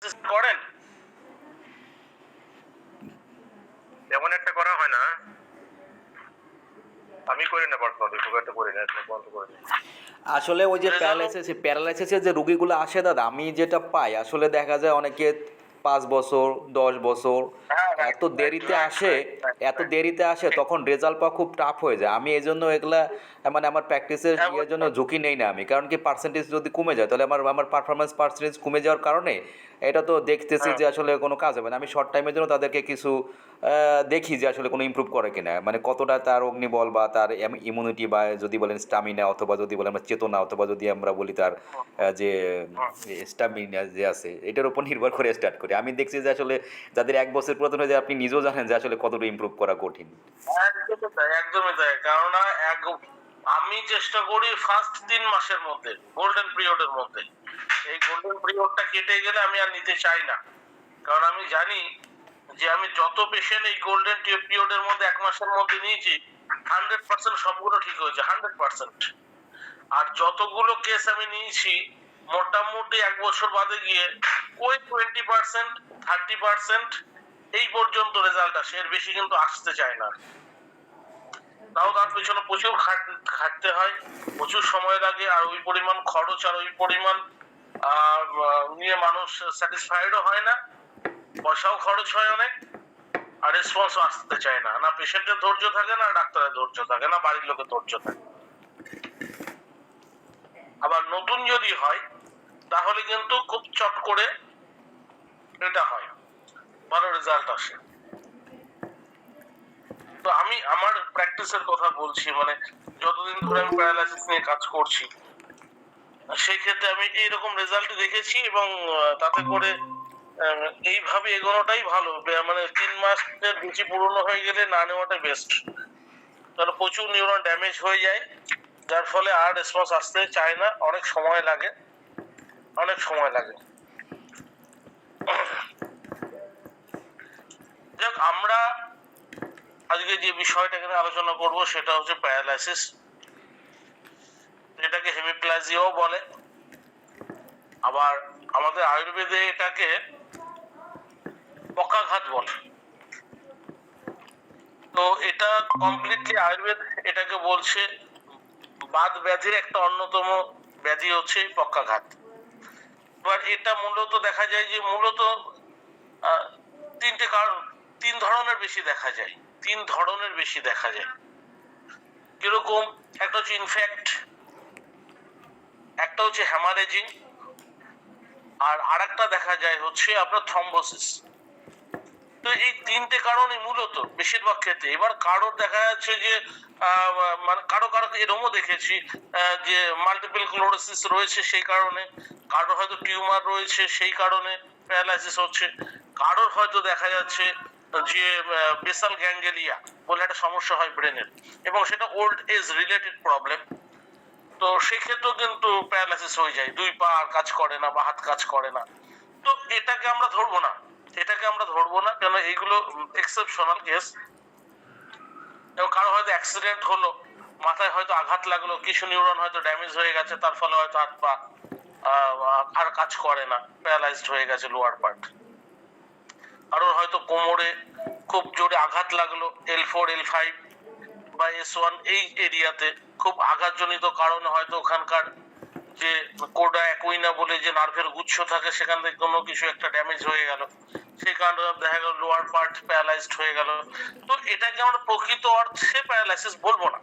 Paralysis করেন? তেমন একটা করা হয় না, আমি করি না পার্সোনালি, খুব একটা করি না, বন্ধ করে দিই। আসলে ওই যে প্যারালাইসিসের যে রুগীগুলো আসে দাদা, আমি যেটা পাই আসলে দেখা যায় অনেকে 5 বছর 10 বছর হ্যাঁ, এত দেরিতে আসে, এত দেরিতে আসে, তখন রেজাল্ট পাওয়া খুব টাফ হয়ে যায়। আমি এই জন্য এগুলা মানে আমার প্র্যাকটিসের ইয়ের জন্য ঝুঁকি নেই না আমি, কারণ কি পার্সেন্টেজ যদি কমে যায় তাহলে আমার আমার পারফরমেন্স পার্সেন্টেজ কমে যাওয়ার কারণে এটা তো দেখতেছি যে আসলে কোনো কাজ হবে না। আমি শর্ট টাইমের জন্য তাদেরকে কিছু দেখি যে আসলে কোনো ইমপ্রুভ করে কিনা, মানে কতটা তার অগ্নিবল বা তার ইমিউনিটি বা যদি বলেন স্টামিনা, অথবা যদি বলেন আমরা চেতনা, অথবা যদি আমরা বলি তার যে স্টামিনা যে আছে, এটার উপর নির্ভর করে স্টার্ট করি। আমি দেখছি যে আসলে যাদের 1 বছর পুরাতন হয়ে যায়, আপনি নিজেও জানেন যে আসলে কতটা ইমপ্রুভ করা কঠিন। একদমই তাই, একদমই তাই। কেননা আমি চেষ্টা করি ফার্স্ট 3 মাসের মধ্যে, গোল্ডেন পিরিয়ডের মধ্যে। এই গোল্ডেন পিরিয়ডটা কেটে গেলে আমি আর নিতে চাই না, কারণ আমি জানি যে আমি যত পেশেন্ট এই গোল্ডেন পিরিয়ডের মধ্যে 1 মাসের মধ্যে নিয়েছি, 100% সবগুলো ঠিক হয়েছে, 100%। আর যতগুলো কেস আমি নিয়েছি মোটামুটি 1 বছর বাদে গিয়ে ওই 20%, 30% এই পর্যন্ত রেজাল্ট আসে, এর বেশি কিন্তু আসতে চায় না। তাও তার পেছনে প্রচুর খাটতে হয়, প্রচুর সময় লাগে, আর ওই পরিমাণ খরচ আর ওই পরিমাণ নিয়ে মানুষ স্যাটিসফাইডও হয় না, পয়সাও খরচ হয় অনেক, আর রেসপন্সও আসতে চায় না। না পেশেন্টের ধৈর্য থাকে, না ডাক্তারের ধৈর্য থাকে, না বাড়ির লোকের ধৈর্য থাকে। আবার নতুন যদি হয় তাহলে কিন্তু খুব চট করে এটা হয়, ভালো রেজাল্ট আসে। তো আমি আমার প্র্যাকটিসের কথা বলছি, মানে যতদিন ধরে আমি প্যারালাইসিস নিয়ে কাজ করছি, সেই ক্ষেত্রে আমি এইরকম রেজাল্ট দেখেছি, এবং তাতে করে এইভাবে এগোনোটাই ভালো। মানে 3 মাসের বেশি পুরনো হয়ে গেলে না নেওয়াটাই বেস্ট, তাহলে প্রচুর নিউরন ড্যামেজ হয়ে যায়, যার ফলে আর রেসপন্স আসতে চায় না, অনেক সময় লাগে, অনেক সময় লাগে। যাক, আমরা আজকে যে বিষয়টা এখানে আলোচনা করব সেটা হচ্ছে প্যারালাইসিস, এটাকে হেমিপ্লাজিয়াও বলে, আবার আমাদের আয়ুর্বেদে এটাকে পক্ষাঘাত বলে। তো এটা কমপ্লিটলি আয়ুর্বেদ এটাকে বলছে বাত ব্যাধির একটা অন্যতম ব্যাধি হচ্ছে পক্ষাঘাত। এবার এটা মূলত দেখা যায় যে মূলত তিনটে কারণ, 3 ধরনের বেশি দেখা যায়, 3 ধরনের বেশি দেখা যায়। কিরকম? একটা হচ্ছে ইনফ্যাক্ট, একটা হচ্ছে হ্যামারেজিং, আর আরেকটা দেখা যায় হচ্ছে আপনার থ্রম্বোসিস। তো এই 3টে কারণই মূলত বেশিরভাগ ক্ষেত্রে। এবার কারোর দেখা যাচ্ছে যে মানে কারো কারো এরকমও দেখেছি যে মাল্টিপল ক্লোরোসিস রয়েছে সেই কারণে, কারোর হয়তো টিউমার রয়েছে সেই কারণে প্যারালাইসিস হচ্ছে, কারোর হয়তো দেখা যাচ্ছে যে বেসাল গ্যাঙ্গেলিয়া বলে একটা সমস্যা হয় ব্রেনের, এবং সেটা ওল্ড এজ রিলেটেড প্রবলেম। তো সেক্ষেত্রেও কিন্তু প্যারালাইসিস হয়ে যায়, 2 পা আর কাজ করে না বা হাত কাজ করে না। তো এটাকে আমরা ধরবো না, এটাকে আমরা ধরবো না, কেন এইগুলো এক্সেপশনাল কেস। এবং কারো হয়তো অ্যাক্সিডেন্ট হলো, মাথায় হয়তো আঘাত লাগলো, কিছু নিউরন হয়তো ড্যামেজ হয়ে গেছে, তার ফলে হয়তো হাত পা আর কাজ করে না, প্যারালাইজড হয়ে গেছে লোয়ার পার্ট। কারোর হয়তো কোমরে খুব জোরে আঘাত লাগলো, L4 L5 বা S1 এই এরিয়াতে খুব আঘাতজনিত কারণে হয়তো ওখানকার যে কোডা অ্যাকুইনা বলে যে নার্ভের গুচ্ছ থাকে সেখান থেকে কোনো কিছু একটা ড্যামেজ হয়ে গেল, সেই কারণে দেখা গেল লোয়ার পার্ট প্যারালাইজড হয়ে গেল। তো এটাকে আমরা প্রকৃত অর্থে প্যারালাইসিস বলবো না,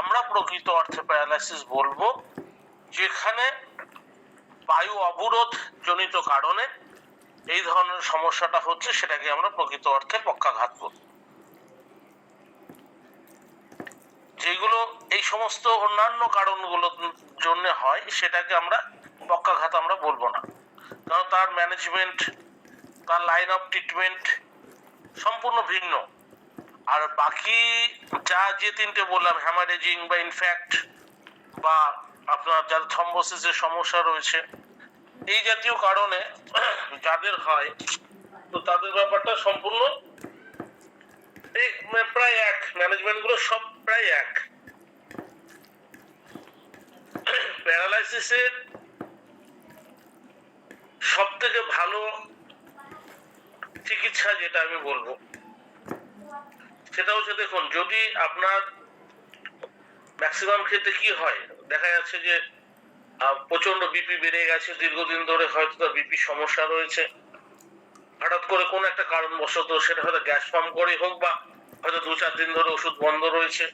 আমরা প্রকৃত অর্থে প্যারালাইসিস বলবো যেখানে বায়ু অবরোধ জনিত কারণে এই ধরনের সমস্যাটা হচ্ছে, সেটাকে আমরা প্রকৃত অর্থে পক্ষাঘাত বলবো। যেগুলো এই সমস্ত অন্যান্য কারণগুলোর জন্য হয় সেটাকে আমরা পক্ষাঘাত আমরা বলবো না, কারণ তার ম্যানেজমেন্ট, তার লাইন অফ ট্রিটমেন্ট সম্পূর্ণ ভিন্ন। আর বাকি যে 3টে বললাম, হ্যামারেজিং বা ইনফ্যাক্ট বা আপনার যাদের থ্রম্বোসিসের সমস্যা রয়েছে, এই জাতীয় কারণে যাদের হয়, তো তাদের ব্যাপারটা সম্পূর্ণ প্রায় এক, ম্যানেজমেন্ট গুলো সব প্রায় এক। প্যারালাইসিসের সব থেকে ভালো চিকিৎসা যেটা আমি বলবো সেটা হচ্ছে, দেখুন, যদি আপনার ম্যাক্সিমাম ক্ষেত্রে কি হয়, দেখা যাচ্ছে যে প্রচন্ড বিপি বেড়ে গেছে, দীর্ঘদিন ধরে হয়তো তার বিপি সমস্যা রয়েছে, হঠাৎ করে কোনো একটা কারণবশত সেটা হয়তো গ্যাস ফর্ম করে হোক বা হয়তো 2-4 দিন ধরে ওষুধ বন্ধ রয়েছে,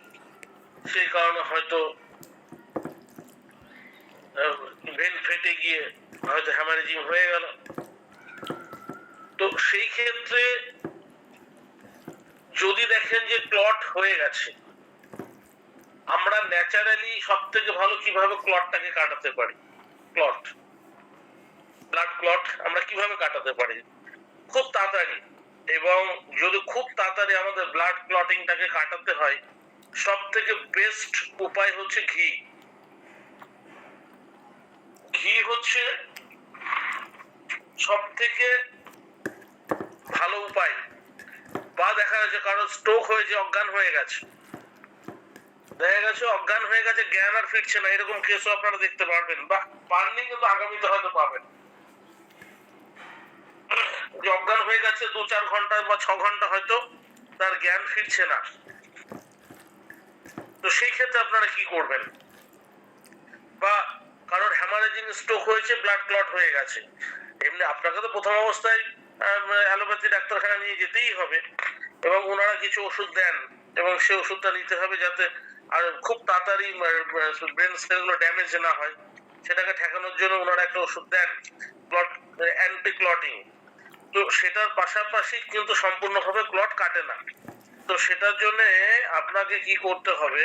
সেই কারণে হয়তো ভেন ফেটে গিয়ে হয়তো হ্যামারেজিং হয়ে গেল। তো সেই ক্ষেত্রে যদি দেখেন যে ক্লট হয়ে গেছে, আমরা ন্যাচারালি সব থেকে ভালো কিভাবে ক্লটটাকে কাটাতে পারি, ক্লট, ব্লাড ক্লট আমরা কিভাবে কাটাতে পারি খুব তাড়াতাড়ি, এবং যদি খুব তাড়াতাড়ি আমাদের ব্লাড ক্লটিংটাকে কাটাতে হয়, সব থেকে বেস্ট উপায় হচ্ছে ঘি। ঘি হচ্ছে সব থেকে ভালো উপায়। বা দেখা যাচ্ছে কারো স্ট্রোক হয়েছে, অজ্ঞান হয়ে গেছে, দেখা গেছে অজ্ঞান হয়ে গেছে, জ্ঞান আর ফিরছে না, এরকম কেসও আপনারা দেখতে পারবেন, বা পাননি কিন্তু আগামীতে হয়তো পাবেন, যে অজ্ঞান হয়ে গেছে 2-4 ঘন্টা বা 6 ঘন্টা হয়তো তার জ্ঞান ফিরছে না। তো সেই ক্ষেত্রে আপনারা কি করবেন? বা কারোর হ্যামারেজিং স্ট্রোক হয়েছে, ব্লাড ক্লট হয়ে গেছে, এমনি আপনাকে তো প্রথম অবস্থায় অ্যালোপ্যাথি ডাক্তারখানা নিয়ে যেতেই হবে, এবং ওনারা কিছু ওষুধ দেন, এবং সেই ওষুধটা নিতে হবে যাতে আর খুব তাড়াতাড়ি ব্রেন সেলগুলো ড্যামেজ না হয়, সেটাকে ঠেকানোর জন্য ওনারা একটা ওষুধ দেন, ক্লট, অ্যান্টি ক্লটিং। তো সেটার পাশাপাশি কিন্তু সম্পূর্ণভাবে ক্লট কাটে না। তো সেটার জন্য আপনাকে কি করতে হবে,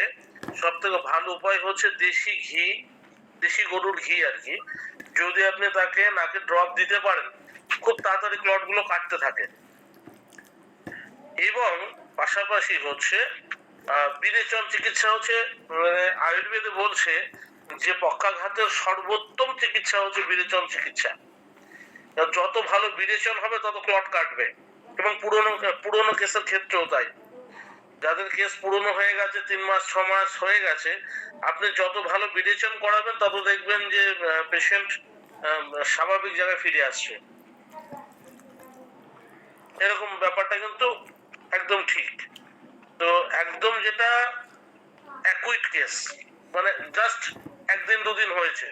সব থেকে ভালো উপায় হচ্ছে দেশি ঘি, দেশি গরুর ঘি আর কি, যদি আপনি তাকে নাকে ড্রপ দিতে পারেন, খুব তাড়াতাড়ি ক্লট গুলো কাটতে থাকে। এবং পাশাপাশি হচ্ছে বিরেচন চিকিৎসা হচ্ছে, আয়ুর্বেদে বলছে যে পক্ষাঘাতের সর্বোত্তম চিকিৎসা হচ্ছে বিরেচন চিকিৎসা। যত ভালো বিরেচন হবে তত ক্লট কাটবে, এবং পুরোনো কেসের ক্ষেত্রেও তাই। যাদের কেস পুরনো হয়ে গেছে, 3 মাস 6 মাস হয়ে গেছে, আপনি যত ভালো বিরেচন করাবেন তত দেখবেন যে পেশেন্ট স্বাভাবিক জায়গায় ফিরে আসছে। এরকম ব্যাপারটা কিন্তু একদম ঠিক। তো একদম যেটা অ্যাকুইট কেস, মানে জাস্ট 1 দিন 2 দিন হয়েছে,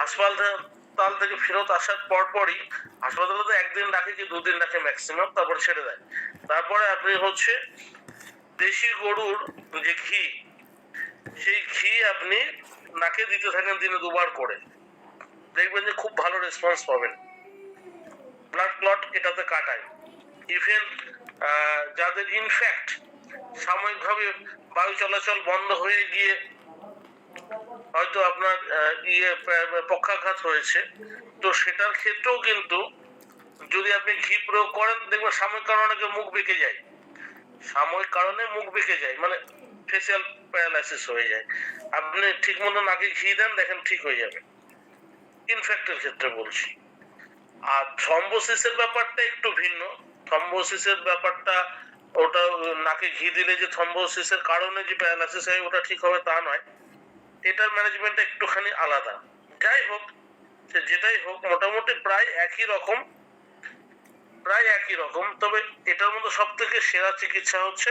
হাসপাতাল থেকে ফেরত আসার পরই, হাসপাতালে তো 1 দিন রাখে কি 2 দিন রাখে ম্যাক্সিমাম, তারপর ছেড়ে দেয়। তারপরে আপনি হচ্ছে দেশি গরুর যে ঘি, সেই ঘি আপনি নাকে দিতে থাকেন দিনে 2 বার করে, দেখবেন যে খুব ভালো রেসপন্স পাবেন। ব্লাড ক্লট এটাতে কাটায়। ইভেন যাদের ইনফ্যাক্ট সাময়িকভাবে বায়ু চলাচল বন্ধ হয়ে গিয়ে হয়তো আপনার পক্ষাঘাত হয়েছে, তো সেটার ক্ষেত্রেও কিন্তু যদি আপনি ঘি প্রয়োগ করেন, দেখবেন সাময়িক কারণে অনেকের মুখ বেঁকে যায়, সাময়িক কারণে মুখ বেঁকে যায়, মানে ফেসিয়াল প্যারালাইসিস হয়ে যায়, আপনি ঠিক মতো নাকে ঘি দেন, দেখেন ঠিক হয়ে যাবে। ইনফেক্টের ক্ষেত্রে বলছি। আর থ্রম্বোসিসের ব্যাপারটা একটু ভিন্ন। থ্রম্বোসিসের ব্যাপারটা, ওটা নাকে ঘি দিলে যে থ্রম্বোসিসের কারণে যে প্যারালাইসিস হয় ওটা ঠিক হবে তা নয়, এটার ম্যানেজমেন্টটা একটুখানি আলাদা। যাই হোক, যেটাই হোক, মোটামুটি প্রায় একই রকম, তবে এটার মধ্যে সব থেকে সেরা চিকিৎসা হচ্ছে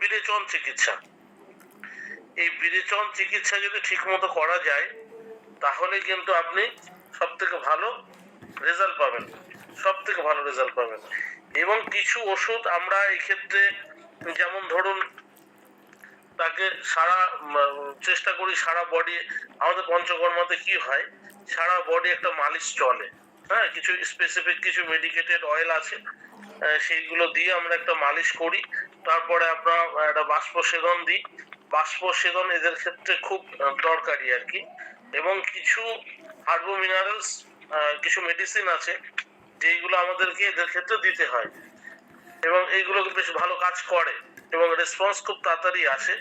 বিরেচন চিকিৎসা। এই বিরেচন চিকিৎসা যদি ঠিক মতো করা যায়, তাহলে কিন্তু আপনি সব থেকে ভালো রেজাল্ট পাবেন। এবং কিছু ওষুধ আমরা এই ক্ষেত্রে, যেমন ধরুন, তাকে চেষ্টা করি সারা বডি, আমাদের পঞ্চকর্মাতে কি হয়, সারা বডি একটা মালিশ চলে, হ্যাঁ, কিছু স্পেসিফিক কিছু মেডিকেটেড অয়েল আছে, সেইগুলো দিয়ে আমরা একটা মালিশ করি, তারপরে আমরা একটা বাষ্প সেবন দিই। বাষ্প সেবন এদের ক্ষেত্রে খুব দরকারি আর কি। এবং কিছু হার্বো মিনারেলস, কিছু মেডিসিন আছে যেগুলো আমাদেরকে এদের ক্ষেত্রে দিতে হয়, এবং এইগুলো বেশ ভালো কাজ করে এবং রেসপন্স খুব তাড়াতাড়ি আসে।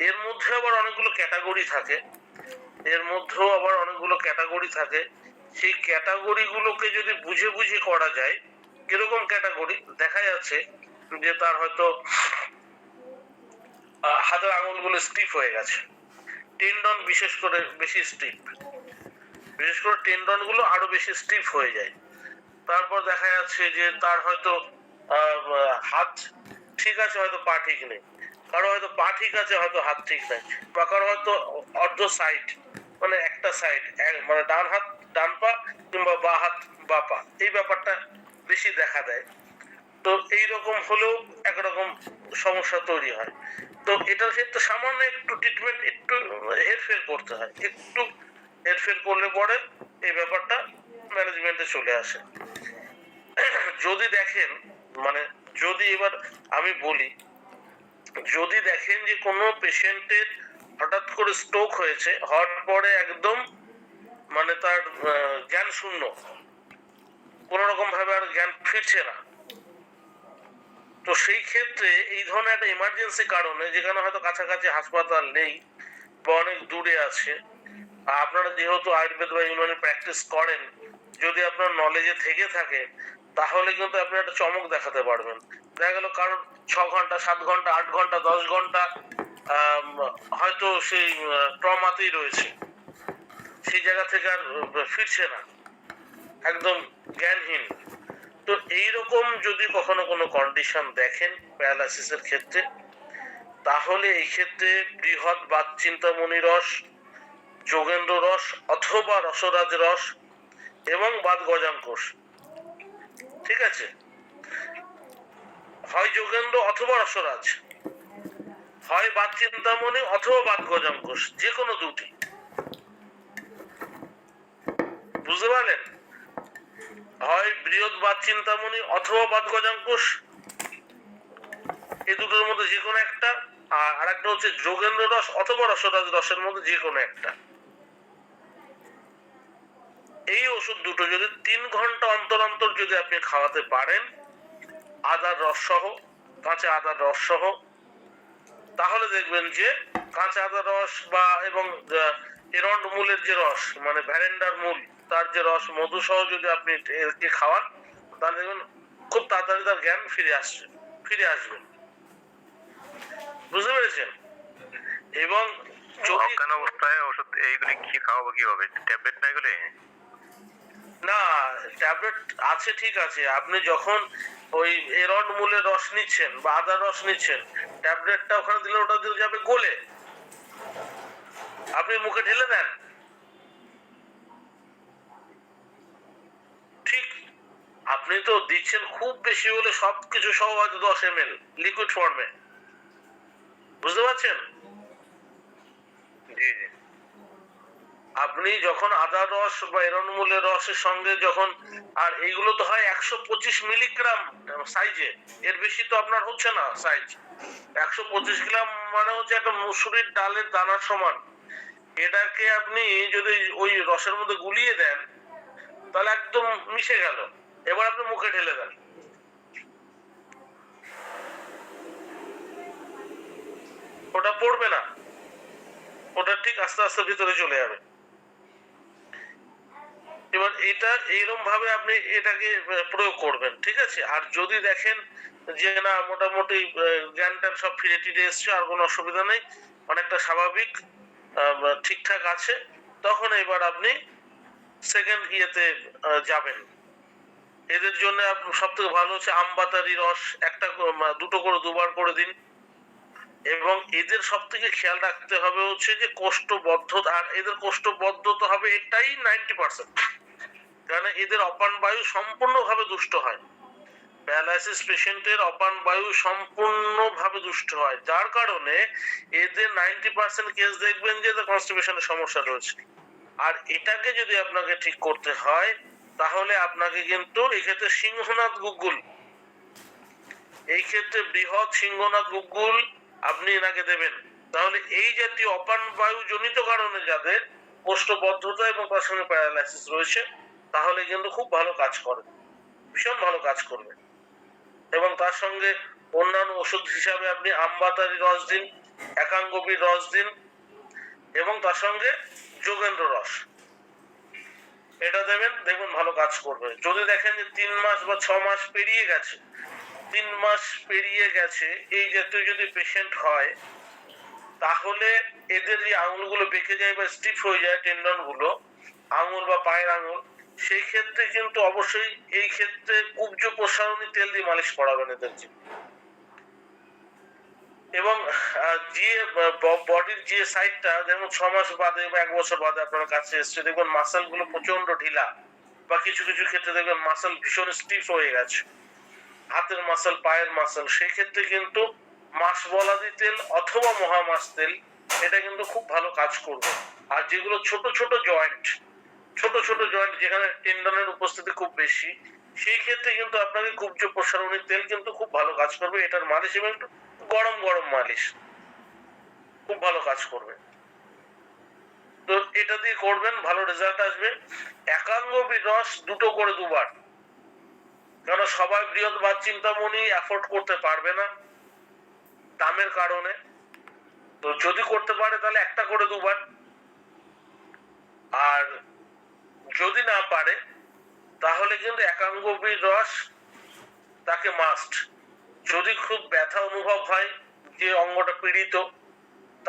এর মধ্যে আবার অনেকগুলো ক্যাটাগরি থাকে, সেই ক্যাটাগরিগুলোকে যদি বুঝে করা যায়, কিরকম ক্যাটাগরি, দেখা যাচ্ছে যে তার হয়তো হাতের আঙুলগুলো স্টিফ হয়ে গেছে, টেন্ডন বিশেষ করে বেশি স্টিফ, বিশেষ করে টেন্ডন গুলো আরো বেশি স্টিফ হয়ে যায়। তারপর দেখা যাচ্ছে যে তার হয়তো হাত ঠিক আছে, হয়তো পা ঠিক নেই, কারো হয়তো পা ঠিক আছে, হয়তো হাত ঠিক নাই, বা কারো হয়তো অর্ধ সাইড, মানে একটা সাইড, মানে ডান হাত ডান পা কিংবা বা হাত বা পা, এই ব্যাপারটা বেশি দেখা দেয়। তো এইরকম হলেও একরকম সমস্যা তৈরি হয়। তো এটার ক্ষেত্রে সামান্য একটু ট্রিটমেন্ট একটু হেরফের করতে হয়, একটু হেরফের করলে পরে এই ব্যাপারটা ম্যানেজমেন্টে চলে আসে। যদি দেখেন, মানে যদি এবার আমি বলি, যদি দেখেন যে কোনো পেশেন্টের হঠাৎ করে স্ট্রোক হয়েছে, হওয়ার পরে একদম মানে তার জ্ঞান শূন্য, কোন রকম ভাবে আর জ্ঞান ফিরছে না, তো সেই ক্ষেত্রে এই ধরনের একটা ইমার্জেন্সি কারণে, যেখানে হয়তো কাছাকাছি হাসপাতাল নেই বা অনেক দূরে আছে, আপনারা যেহেতু আয়ুর্বেদ বা ইউনানি প্র্যাকটিস করেন, যদি আপনার নলেজে থেকে থাকে, তাহলে কিন্তু আপনি একটা চমক দেখাতে পারবেন। দেখা গেল কারণ 6 ঘন্টা 7 ঘন্টা 8 ঘন্টা 10 ঘন্টা হয়তো সেই ট্রমাতেই রয়েছে, সেই জায়গা থেকে আর ফিরছে না, একদম জ্ঞানহীন। তো এইরকম যদি কখনো কোনো কন্ডিশন দেখেন প্যারালাইসিসের ক্ষেত্রে, তাহলে এই ক্ষেত্রে বৃহৎ বাতচিন্তামণি রস, যোগেন্দ্র রস অথবা রসরাজ রস এবং বাত গজাঙ্কুশ, ঠিক আছে, হয় যোগেন্দ্র অথবা রসরাজ, হয় বাত চিন্তামণি অথবা বাত গজাঙ্কুশ, যে কোনো দুটি, বুঝতে পারলেন? হয় বৃহৎ বাত চিন্তামণি অথবা বাত গজাঙ্কুশ, এই দুটোর মধ্যে যে কোনো একটা, আর আরেকটা হচ্ছে যোগেন্দ্র রস অথবা রসরাজ রসের মধ্যে যে কোনো একটা। এই ওষুধ দুটো যদি 3 ঘন্টা অন্তর অন্তর যদি আপনি খাওয়াতে পারেন, আদার রস সহ, কাঁচা আদার রস সহ, তাহলে দেখবেন যে কাঁচা আদার রস বা এবং এরন্ড মূলের যে রস, মানে ভ্যারেন্ডার মূল, তার যে রস মধু সহ যদি আপনি খাওয়ান, তাহলে দেখবেন খুব তাড়াতাড়ি তার জ্ঞান ফিরে আসবে। বুঝতে পেরেছেন? এবং অজ্ঞান অবস্থায় ওষুধ এইগুলি কি খাওয়াবো, কিভাবে? ট্যাবলেট না এগুলি? না, ট্যাবলেট আছে, ঠিক আছে, আপনি যখন ওই এরন্ড মূলের রস নিচ্ছেন বা আদার রস নিচ্ছেন, ট্যাবলেটটা ওখানে দিলে ওটা দিয়ে যাবে গলে, আপনি মুখে ঢেলে দেন, ঠিক, আপনি তো দিচ্ছেন খুব বেশি হলে সবকিছু সহ হয়তো 10 ml লিকুইড ফর্মে, বুঝতে পারছেন? জি জি। আপনি যখন আদার রস বা এরন্ড মূলের রসের সঙ্গে যখন, আর এইগুলো তো হয় 125 মিলিগ্রাম সাইজে, এর বেশি তো আপনার হচ্ছে না সাইজ। 125 গ্রাম মানে হচ্ছে একটা মুসুরির ডালের দানার সমান। এটাকে আপনি যদি ওই রসের মধ্যে গুলিয়ে দেন, তাহলে একদম মিশে গেল, এবার আপনি মুখে ঢেলে দেন, ওটা পড়বে না, ওটা ঠিক আস্তে আস্তে ভিতরে চলে যাবে। এবার এটা এইরকম ভাবে আপনি এটাকে প্রয়োগ করবেন, ঠিক আছে? আর যদি দেখেন যে না মোটামুটি জ্ঞান ট্যান সব ফিরে টিরে এসছে, আর কোনো অসুবিধা নেই, অনেকটা স্বাভাবিক ঠিকঠাক আছে, তখন এবার আপনি সেকেন্ড ইয়েতে যাবেন। এদের জন্য সব থেকে ভালো হচ্ছে আমবাতারি রস, দুটো করে 2বার করে দিন। এবং এদের সব থেকে খেয়াল রাখতে হবে হচ্ছে যে কোষ্ঠবদ্ধতা, আর এদের কোষ্ঠবদ্ধতা হবে এটাই 90%, কারণ এদের অপান বায়ু সম্পূর্ণভাবে দুষ্ট হয়। প্যারালাইসিস পেশেন্টের অপান বায়ু সম্পূর্ণভাবে দুষ্ট হয়, যার কারণে এদের 90% কেস দেখবেন যে কনস্টিপেশনের সমস্যা রয়েছে। আর এটাকে যদি আপনাকে ঠিক করতে হয়, তাহলে আপনাকে কিন্তু এক্ষেত্রে সিংহনাথ গুগ্গুল, এই ক্ষেত্রে বৃহৎ সিংহনাথ গুগ্গুল আপনি এনাকে দেবেন। তাহলে এই জাতীয় অপান বায়ু জনিত কারণে যাদের কোষ্ঠবদ্ধতা এবং তার সঙ্গে প্যারালাইসিস রয়েছে, তাহলে কিন্তু খুব ভালো কাজ করে, ভীষণ ভালো কাজ করবে। এবং তার সঙ্গে অন্যান্য ওষুধ হিসাবে আপনি আমবাতারি রস দিন, একাঙ্গবীর রস দিন, এবং তার সঙ্গে যোগেন্দ্র রস, এটা দেবেন, দেখুন ভালো কাজ করবে। যদি দেখেন যে 3 মাস বা 6 মাস পেরিয়ে গেছে, 3 মাস পেরিয়ে গেছে, এই জাতীয় যদি পেশেন্ট হয়, তাহলে এদের যে আঙুলগুলো বেঁকে যায় বা স্টিফ হয়ে যায় টেন্ডন গুলো, আঙুল বা পায়ের আঙুল, সেই ক্ষেত্রে কিন্তু অবশ্যই এই ক্ষেত্রে কুব্জ প্রসারণী তেল দিয়ে মালিশ করাবেন এদেরকে। এবং যে বডির যে সাইডটা যেমন 6 মাস বাদে বা 1 বছর বাদে আপনার কাছে এসছে, দেখবেন মাসেল গুলো প্রচন্ড ঢিলা, বা কিছু কিছু ক্ষেত্রে দেখবেন মাসেল ভীষণ স্টিফ হয়ে গেছে, হাতের মাসেল, পায়ের মাসেল, সেই ক্ষেত্রে কিন্তু মাসবলাদি তেল অথবা মহামাস তেল এটা কিন্তু খুব ভালো কাজ করবে। আর যেগুলো ছোট ছোট জয়েন্ট যেখানে টেন্ডনের উপস্থিতি খুব বেশি, সেই ক্ষেত্রে কিন্তু আপনাকে কুব্জ প্রসারণী তেল কিন্তু খুব ভালো কাজ করবে। এটার মালিশ এবং একটু গরম গরম মালিশ খুব ভালো কাজ করবে। তো এটা দিয়ে করবেন, ভালো রেজাল্ট আসবে। একাঙ্গ রস 2টো করে 2বার, কারণ সবাই বৃহৎ বাদ চিন্তামণি অ্যাফোর্ড করতে পারবে না দামের কারণে। তো যদি করতে পারে তাহলে একটা করে 2বার, আর যদি না পারে তাহলে কিন্তু একাঙ্গবীর রস তাকে মাস্ট। যদি খুব ব্যথা অনুভব হয় যে অঙ্গটা পীড়িত,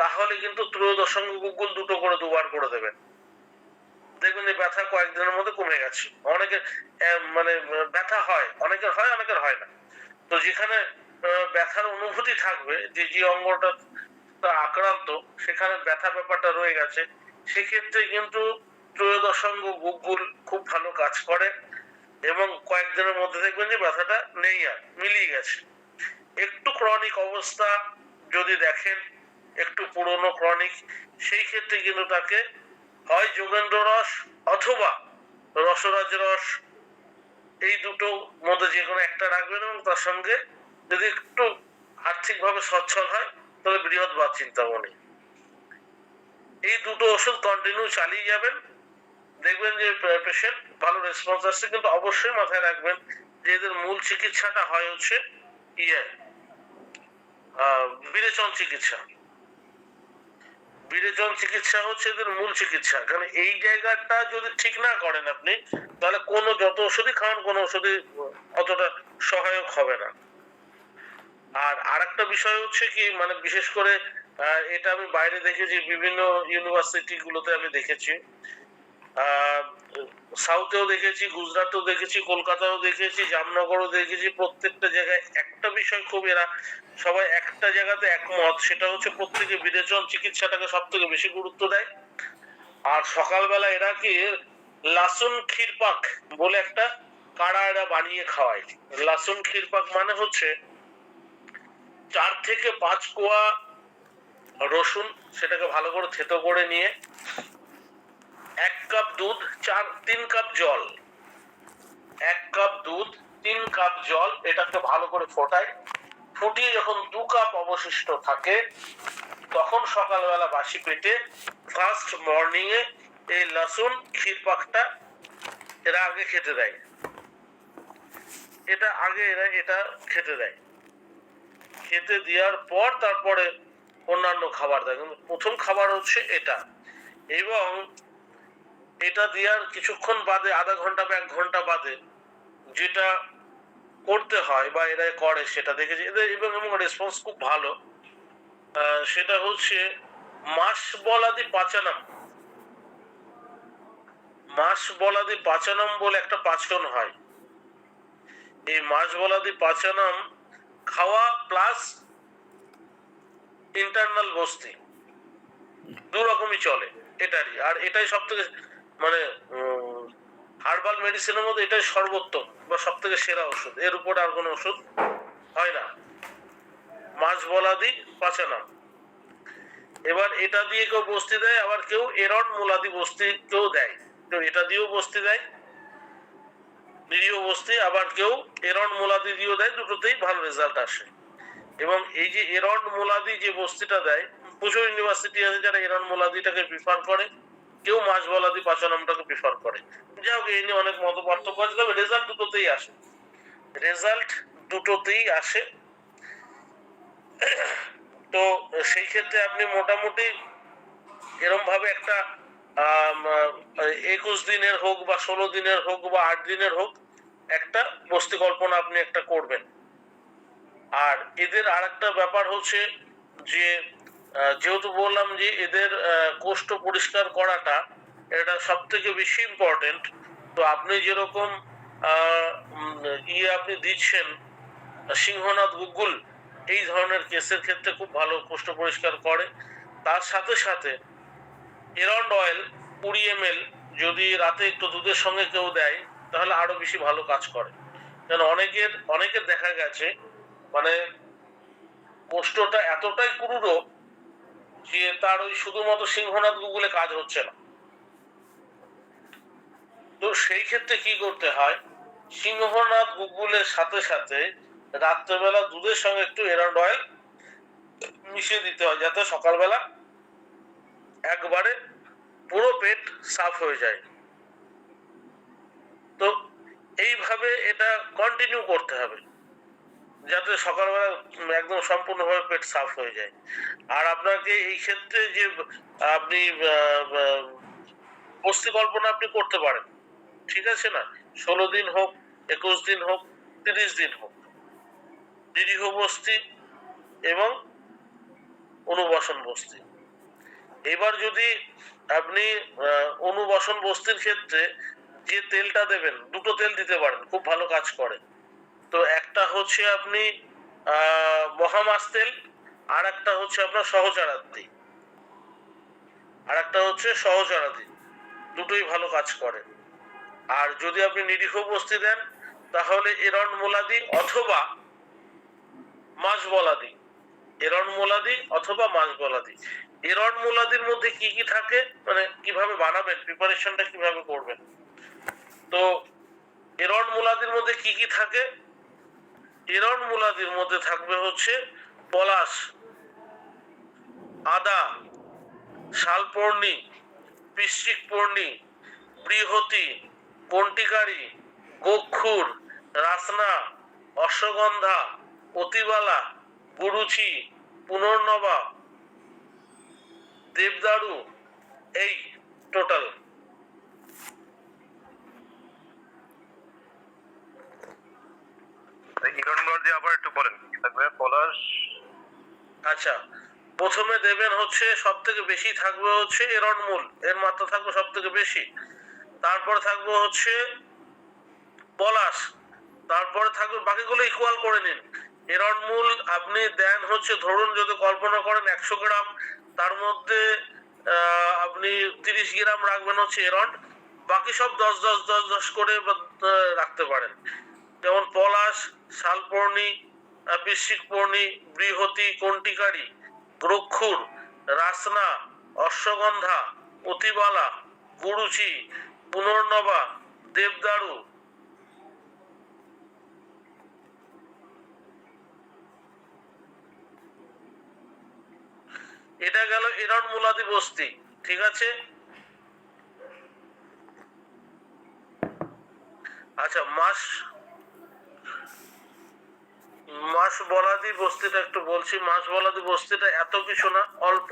তাহলে কিন্তু ত্রয়োদশাঙ্গ গুগ্গুল 2টো করে 2বার করে দেবেন, দেখবেন যে ব্যথা কয়েকদিনের মধ্যে কমে গেছে। অনেকের মানে ব্যথা হয়, অনেকের হয় অনেকের হয় না। তো যেখানে ব্যথার অনুভূতি থাকবে, যে অঙ্গটা আক্রান্ত সেখানে ব্যথা ব্যাপারটা রয়ে গেছে, সেক্ষেত্রে কিন্তু ত্রয়োদশাঙ্গ গুগ্গুল খুব ভালো কাজ করে এবং কয়েকদিনের মধ্যে দেখবেন যে ব্যথাটা নেই, আর মিলিয়ে গেছে। একটু ক্রনিক অবস্থা যদি দেখেন, একটু পুরনো ক্রনিক, সেই ক্ষেত্রে কিন্তু তাকে হয় যোগেন্দ্র রস অথবা রসরাজ রস, এই দুটো মধ্যে যে কোনো একটা রাখবেন। এবং তার সঙ্গে যদি একটু আর্থিকভাবে সচ্ছল হয় তাহলে বৃহৎ বাদ চিন্তামণি, এই দুটো ওষুধ কন্টিনিউ চালিয়ে যাবেন, দেখবেন যে পেশেন্ট ভালো রেসপন্স আসছে। কিন্তু অবশ্যই মাথায় রাখবেন যে এদের মূল চিকিৎসাটা হয় হচ্ছে বিরেচন চিকিৎসা। বিরেচন চিকিৎসা হচ্ছে এদের মূল চিকিৎসা, কারণ এই জায়গাটা যদি ঠিক না করেন আপনি, তাহলে কোনো যত ওষুধই খাওয়ান কোনো ওষুধই অতটা সহায়ক হবে না। আর আরেকটা বিষয় হচ্ছে কি, মানে বিশেষ করে এটা আমি বাইরে দেখেছি, বিভিন্ন ইউনিভার্সিটি গুলোতে আমি দেখেছি, সাউথেও দেখেছি, গুজরাটেও দেখেছি, কলকাতাও দেখেছি, জামনগরও দেখেছি। প্রত্যেকটা জায়গায় একটা বিষয় খুব, এরা সবাই একটা জায়গাতে একমত, সেটা হচ্ছে প্রত্যেকে বিরেচন চিকিৎসাটাকে সব থেকে বেশি গুরুত্ব দেয়। আর সকালবেলা এরা কি লাসুন ক্ষীরপাক বলে একটা কাড়া এরা বানিয়ে খাওয়ায়। লাসুন ক্ষীরপাক মানে হচ্ছে 4 থেকে 5 কোয়া রসুন, সেটাকে ভালো করে থেতো করে নিয়ে 1 কাপ দুধ, 3 কাপ জল, 1 কাপ দুধ 3 কাপ জল, এটাকে ভালো করে ফোটায়, ফুটিয়ে যখন 2 কাপ অবশিষ্ট থাকে, তখন সকালবেলা বাসি পেটে ফার্স্ট মর্নিং এ এই লসুন ক্ষীরপাকটা এরা আগে খেতে দেয়। এটা আগে এরা এটা খেতে দেয়, খেতে দেওয়ার পর তারপরে অন্যান্য খাবার দেয়, কিন্তু প্রথম খাবার হচ্ছে এটা। এবং এটা দেওয়ার কিছুক্ষণ বাদে, আধা ঘন্টা বা 1 ঘন্টা বাদে যেটা করতে হয় বা এরা করে সেটা দেখেছি এদের, এবং রেসপন্স খুব ভালো। সেটা হচ্ছে মাসবলাদি পাচানাম। মাসবলাদি পাচানাম বলে একটা পাচন হয়। এই মাসবলাদি পাচানাম খাওয়া প্লাস ইন্টারনাল বস্তি 2 রকমই চলে এটারই। আর এটাই সব থেকে মানে হার্বাল মেডিসিনের মধ্যে এটাই সর্বোত্তম বা সব থেকে সেরা ওষুধ, এর উপরে আর কোনো ওষুধ হয় না। মাসবলাদি পাচানাম। এবার এটা দিয়ে কেউ বস্তি দেয়, আবার কেউ এরন মুলাদি বস্তি কেউ দেয়, কেউ এটা দিয়েও বস্তি দেয়, নিরীহ বস্তি, আবার কেউ এরন মুলাদি দিয়েও দেয়, দুটোতেই ভালো রেজাল্ট আসে। এবং এই যে এরন মুলাদি যে বস্তিটা দেয়, প্রচুর ইউনিভার্সিটি আছে যারা এরন মুলাদিটাকে প্রিফার করে, কেউ মাসবলাদি পাচানামটাকে প্রিফার করে। যাই হোক, এই নিয়ে অনেক মত পার্থক্য আছে, তবে রেজাল্ট দুটোতেই আসে, রেজাল্ট দুটোতেই আসে। তো সেই ক্ষেত্রে আপনি মোটামুটি এরকম ভাবে একটা 21 দিনের হোক বা 16 দিনের হোক বা 8 দিনের হোক, একটা বস্তি কল্পনা আপনি একটা করবেন। আর এদের আরেকটা ব্যাপার হচ্ছে যে যেহেতু বললাম যে এদের কোষ্ঠ পরিষ্কার করাটা এটা সব থেকে বেশি ইম্পর্টেন্ট। তো আপনি যেরকম আপনি দিচ্ছেন সিংহনাথ গুগল, এই ধরনের কেসের ক্ষেত্রে খুব ভালো কোষ্ঠ পরিষ্কার করে। তার সাথে সাথে এরন্ড অয়েল 20 ml যদি রাতে একটু দুধের সঙ্গে কেউ দেয় তাহলে আরো বেশি ভালো কাজ করে। কারণ অনেকের দেখা গেছে মানে কোষ্ঠটা এতটাই কুরুরো যে তার ওই শুধুমাত্র সিংহনাথ গুগলে কাজ হচ্ছে না। তো সেই ক্ষেত্রে কি করতে হয়, সিংহনাথ গুগলের সাথে সাথে রাত্রেবেলা দুধের সঙ্গে একটু এরন্ড অয়েল মিশিয়ে দিতে হয়, যাতে সকালবেলা একবারে পুরো পেট সাফ হয়ে যায়। তো এইভাবে এটা কন্টিনিউ করতে হবে যাতে সকালবেলা একদম সম্পূর্ণভাবে পেট সাফ হয়ে যায়। আর আপনাকে এই ক্ষেত্রে যে আপনি বস্তি কল্পনা আপনি করতে পারেন, ঠিক আছে না? 16 দিন হোক, 21 দিন হোক, 30 দিন হোক, নিরীহ বস্তি এবং অনুবাসন বস্তি। এবার যদি আপনি অনুবাসন বস্তির ক্ষেত্রে যে তেলটা দেবেন, দুটো তেল দিতে পারেন, খুব ভালো কাজ করে। তো একটা হচ্ছে আপনি মহামাস তেল, আর একটা হচ্ছে আপনার সহচারাদি, আর একটা হচ্ছে সহচারাদি, দুটোই ভালো কাজ করে। আর যদি আপনি নিরীহ বস্তি দেন তাহলে এরন্ড মোলাদি অথবা মাছ বলাদি, এরন্ড মোলাদি অথবা মাছ বলাদি। এরন্ড মোলাদির মধ্যে কি কি থাকে, মানে কিভাবে বানাবেন, প্রিপারেশনটা কিভাবে করবেন। তো এরন্ড মোলাদির মধ্যে কি কি থাকে, এরন্ড মোলাদির মধ্যে থাকবে হচ্ছে পলাশ, আদা, শালপর্ণি, পিশ্চিক পর্ণি, বৃহতি, কন্টিকারি, গোক্ষুর, রাসনা, অশ্বগন্ধা, অতিবালা, গুরুচি, পুনর্নবা, দেবদারু, এই টোটাল। ইরনগুলো দিয়ে আবার একটু বলেন কি থাকবে? পলাশ, আচ্ছা, প্রথমে দেবেন হচ্ছে সব থেকে বেশি থাকবে হচ্ছে এরন্ড মূল, এর মাত্রা থাকবে সব থেকে বেশি। তারপরে থাকবে হচ্ছে পলাশ, তারপরে থাকবে, বাকিগুলো ইকুয়াল করে নিন। এরন্ড মূল আপনি দেন হচ্ছে, ধরুন যদি কল্পনা করেন 100 গ্রাম, তার মধ্যে আপনি 30 গ্রাম রাখবেন হচ্ছে এরন্ড, বাকি সব 10 করে রাখতে পারেন। যেমন পলাশ, শালপর্ণি, পিশ্চিক পর্ণি, বৃহতি, কন্টিকারি, গ্রক্ষুর, রাসনা, অশ্বগন্ধা, অতিবালা, গুরুচি, পুনর্নবা, দেবদারু। এটা গেল এরন্ড মুলাদি বস্তি, ঠিক আছে। আচ্ছা, মাস বলাদি বস্তিটা একটু বলছি। মাস বলাদি বস্তিটা এত কিছু না, অল্প,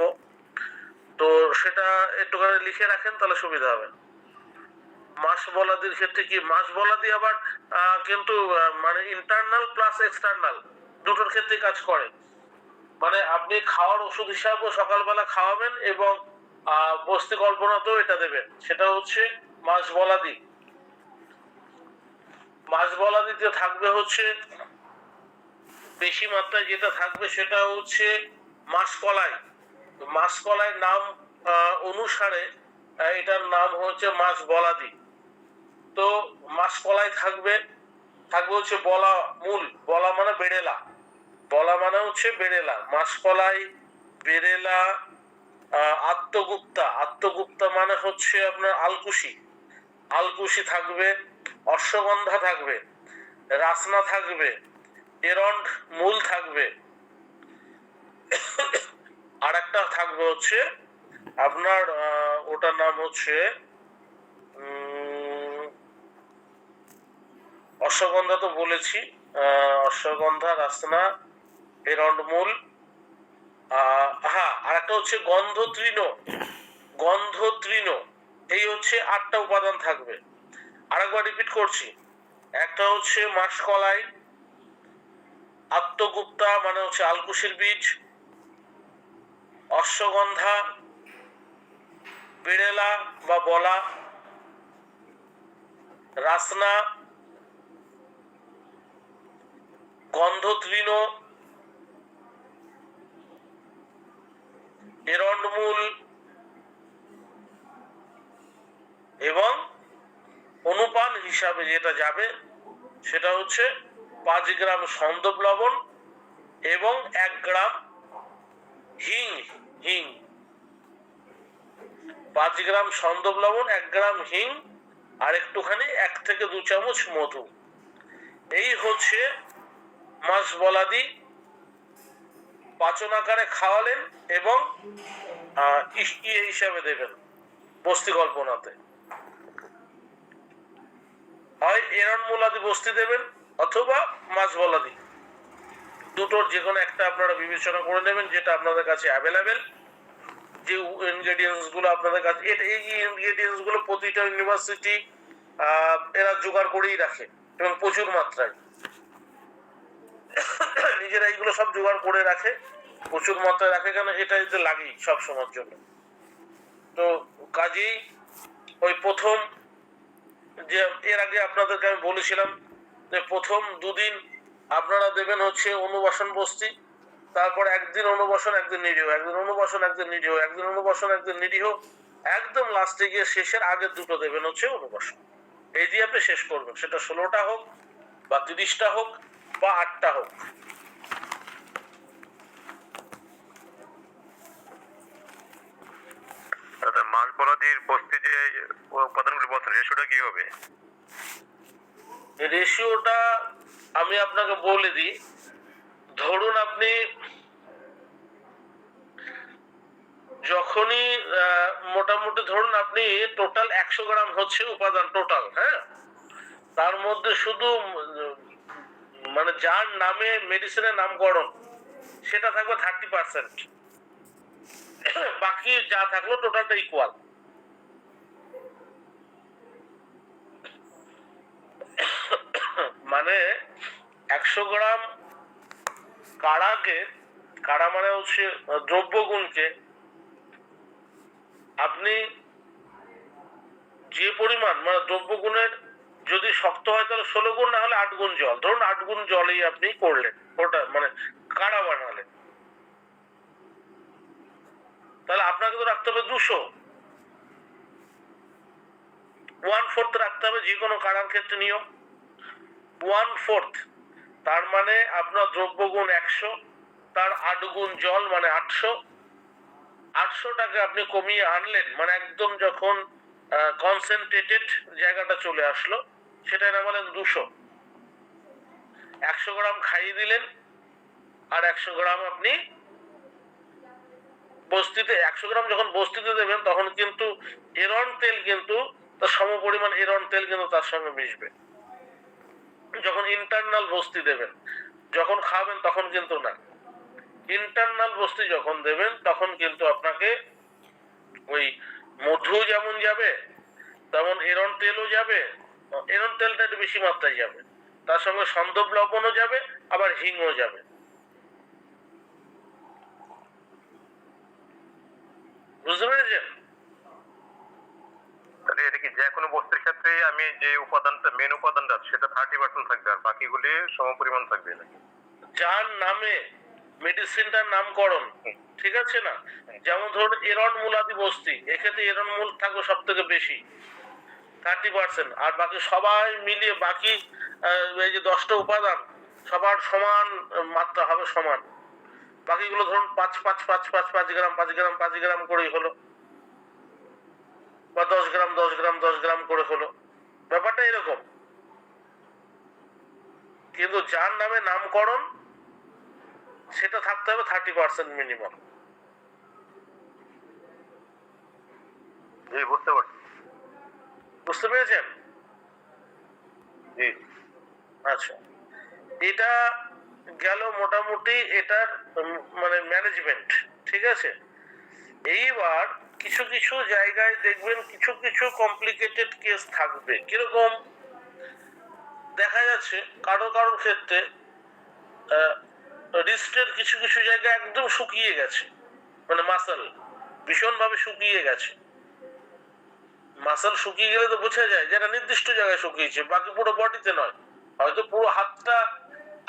তো সেটা একটুখানি লিখে রাখেন তাহলে সুবিধা হবে। মাস বলাদির ক্ষেত্রে কি, মাস বলাদি আবার কিন্তু মানে ইন্টারনাল প্লাস এক্সটার্নাল দুটোর ক্ষেত্রে কাজ করে। মানে আপনি খাওয়ার ওষুধ হিসাবেও সকালবেলা খাওয়াবেন এবং বস্তি কল্পনাতেও এটা দেবেন, সেটা হচ্ছে মাস বলাদি। মাস বলাদিতে থাকবে হচ্ছে বেশি মাত্রায়, যেটা থাকবে সেটা হচ্ছে মাসকলাই। মাসকলাই নাম অনুসারে এটার নাম হচ্ছে মাস বলাদি। তো মাসকলাই থাকবে হচ্ছে বলা মূল, বলা মানে বেড়েলা, বলা মানে হচ্ছে বেড়েলা, মাসকলাই, বেড়েলা, আত্মগুপ্তা, আত্মগুপ্তা মানে হচ্ছে আপনার আলকুশি, আলকুশি থাকবে, অশ্বগন্ধা থাকবে, রাসনা থাকবে, এরন্ড মূল থাকবে, আর একটা থাকবে হচ্ছে আপনার ওটার নাম হচ্ছে অশ্বগন্ধা, তো বলেছি, অশ্বগন্ধা, রাসনা, এরন্ড মূল, হ্যাঁ, আর একটা হচ্ছে গন্ধ তৃণ, গন্ধ তৃণ। এই হচ্ছে 8টা উপাদান থাকবে। আরেকবার রিপিট করছি, একটা হচ্ছে মাসকলাই, আত্মগুপ্তা মানে হচ্ছে আলকুশির বীজ, অশ্বগন্ধা, বেড়েলা বা বলা, রাসনা, গন্ধতৃণ, এরণ্ডমূল এবং অনুপান হিসাবে যেটা যাবে সেটা হচ্ছে 5 গ্রাম সন্দব লবণ এবং 1 গ্রাম হিং। হিং 5 গ্রাম সন্দব লবণ, 1 গ্রাম হিং আর একটুখানি 1 থেকে 2 চামচ মধু। এই হচ্ছে মাসবলাদি পাচন আকারে খাওয়ালেন এবং ইয়ে হিসাবে দেবেন বস্তি কল্পনাতে। হয় এরণ্ডমূলাদি বস্তি দেবেন অথবা মাসবলাদি, দুটোর যে কোনো একটা আপনারা বিবেচনা করে নেবেন যেটা আপনাদের কাছে অ্যাভেলেবেল। যে ইনগ্রেডিয়েন্টস গুলো আপনাদের কাছে, এই ইনগ্রেডিয়েন্টস গুলো প্রতিটা ইউনিভার্সিটি এরা জোগাড় করেই রাখে এবং প্রচুর মাত্রায় নিজেরা এইগুলো সব জোগাড় করে রাখে, প্রচুর মাত্রায় রাখে, কেন এটা এতে লাগেই সব সময়ের জন্য। তো কাজেই ওই প্রথম যে এর আগে আপনাদেরকে আমি বলেছিলাম যে প্রথম 2 দিন আপনারা দেবেন হচ্ছে অনুবাসন বস্তি, তারপর একদিন অনুবাসন একদিন নিরীহ, একদিন অনুবাসন একদিন নিরীহ, একদিন অনুবাসন একদিন নিরীহ, একদম লাস্টে গিয়ে শেষের আগের 2টো দেবেন হচ্ছে অনুবাসন। এই দিয়ে আপনি শেষ করবেন, সেটা 16টা হোক বা 30টা হোক বা 8টা হোক। মাসবলাদির বস্তি যে উপাদানগুলো বলছেন রেশিওটা কি হবে? রেশিওটা আমি আপনাকে বলে দিই। ধরুন আপনি যখনই মোটামুটি ধরুন আপনি টোটাল 100 গ্রাম হচ্ছে উপাদান টোটাল, হ্যাঁ, তার মধ্যে শুধু মানে যার নামে মেডিসিনের নামকরণ সেটা থাকবে 30%, বাকি যা থাকলো টোটালটা ইকুয়াল। মানে 100 গ্রাম কাড়াকে, কাড়া মানে হচ্ছে দ্রব্যগুণকে আপনি যে পরিমাণ মানে দ্রব্যগুণের যদি শক্ত হয় তাহলে 16 গুণ, না হলে 8 গুণ জল, ধরুন 8 গুণ জলেই আপনি করলেন ওটা মানে কাড়া বানালেন, তাহলে আপনাকে তো রাখতে হবে 200, 1/4 রাখতে হবে যে কোনো কাড়ার ক্ষেত্রে নিয়ম 1/4। তার মানে আপনার দ্রব্যগুণ 100, তার 8 গুণ জল মানে 800। 800টাকে আপনি কমিয়ে আনলেন, মানে একদম যখন কনসেন্ট্রেটেড জায়গাটা চলে আসলো সেটা নামালেন 200। 100 গ্রাম খাইয়ে দিলেন আর 100 গ্রাম আপনি বস্তিতে, 100 গ্রাম যখন বস্তিতে দেবেন তখন কিন্তু এরন্ড তেল কিন্তু তার সমপরিমাণ এরন্ড তেল কিন্তু তার সঙ্গে মিশবে। যখন ইন্টারনাল বস্তি দেবেন, যখন খাবেন তখন কিন্তু না। ইন্টারনাল বস্তি যখন দেবেন তখন কিন্তু আপনাকে ওই মধু যেমন যাবে তেমন এরন্ড তেলও যাবে, এরন্ড তেলটা একটু বেশি মাত্রায় যাবে, তার সঙ্গে সন্দব লবণও যাবে আবার হিংও যাবে। বুঝতে পেরেছেন? তাহলে এটা কি যে কোনো বস্তির ক্ষেত্রে আমি যে উপাদানটা মেন উপাদানটা সেটা 30% থাকবে আর বাকিগুলি সমপরিমাণ থাকবে নাকি? যার নামে মেডিসিনটার নামকরণ, ঠিক আছে না, যেমন ধরুন এরণ্ডমূলাদি বস্তি, এক্ষেত্রে এরণ্ডমূল থাকবে সব থেকে বেশি 30%, আর বাকি সবাই মিলিয়ে বাকি এই যে 10টা উপাদান সবার সমান মাত্রা হবে, সমান। বাকিগুলো ধরুন 5 গ্রাম 5 গ্রাম 5 গ্রাম করেই হলো, বা 10 গ্রাম 10 গ্রাম 10 গ্রাম করে হলো, ব্যাপারটা এরকম। কিন্তু যার নামে নামকরণ সেটা থাকতে হবে 30% মিনিমাম। জি বুঝতে পারছি। বুঝতে পেরেছেন? জি আচ্ছা, এটা গেল মোটামুটি এটার মানে ম্যানেজমেন্ট, ঠিক আছে। এইবার কিছু কিছু জায়গায় দেখবেন কিছু কিছু কমপ্লিকেটেড কেস থাকবে। কিরকম দেখা যাচ্ছে কারোর কারোর ক্ষেত্রে রিস্টের কিছু কিছু জায়গা একদম শুকিয়ে গেছে, মানে মাসল ভীষণ ভাবে শুকিয়ে গেছে, মাসল শুকিয়ে গেলে তো বোঝা যায় যে একটা নির্দিষ্ট জায়গায় শুকিয়েছে, বাকি পুরো বডিতে নয়। হয়তো পুরো হাতটা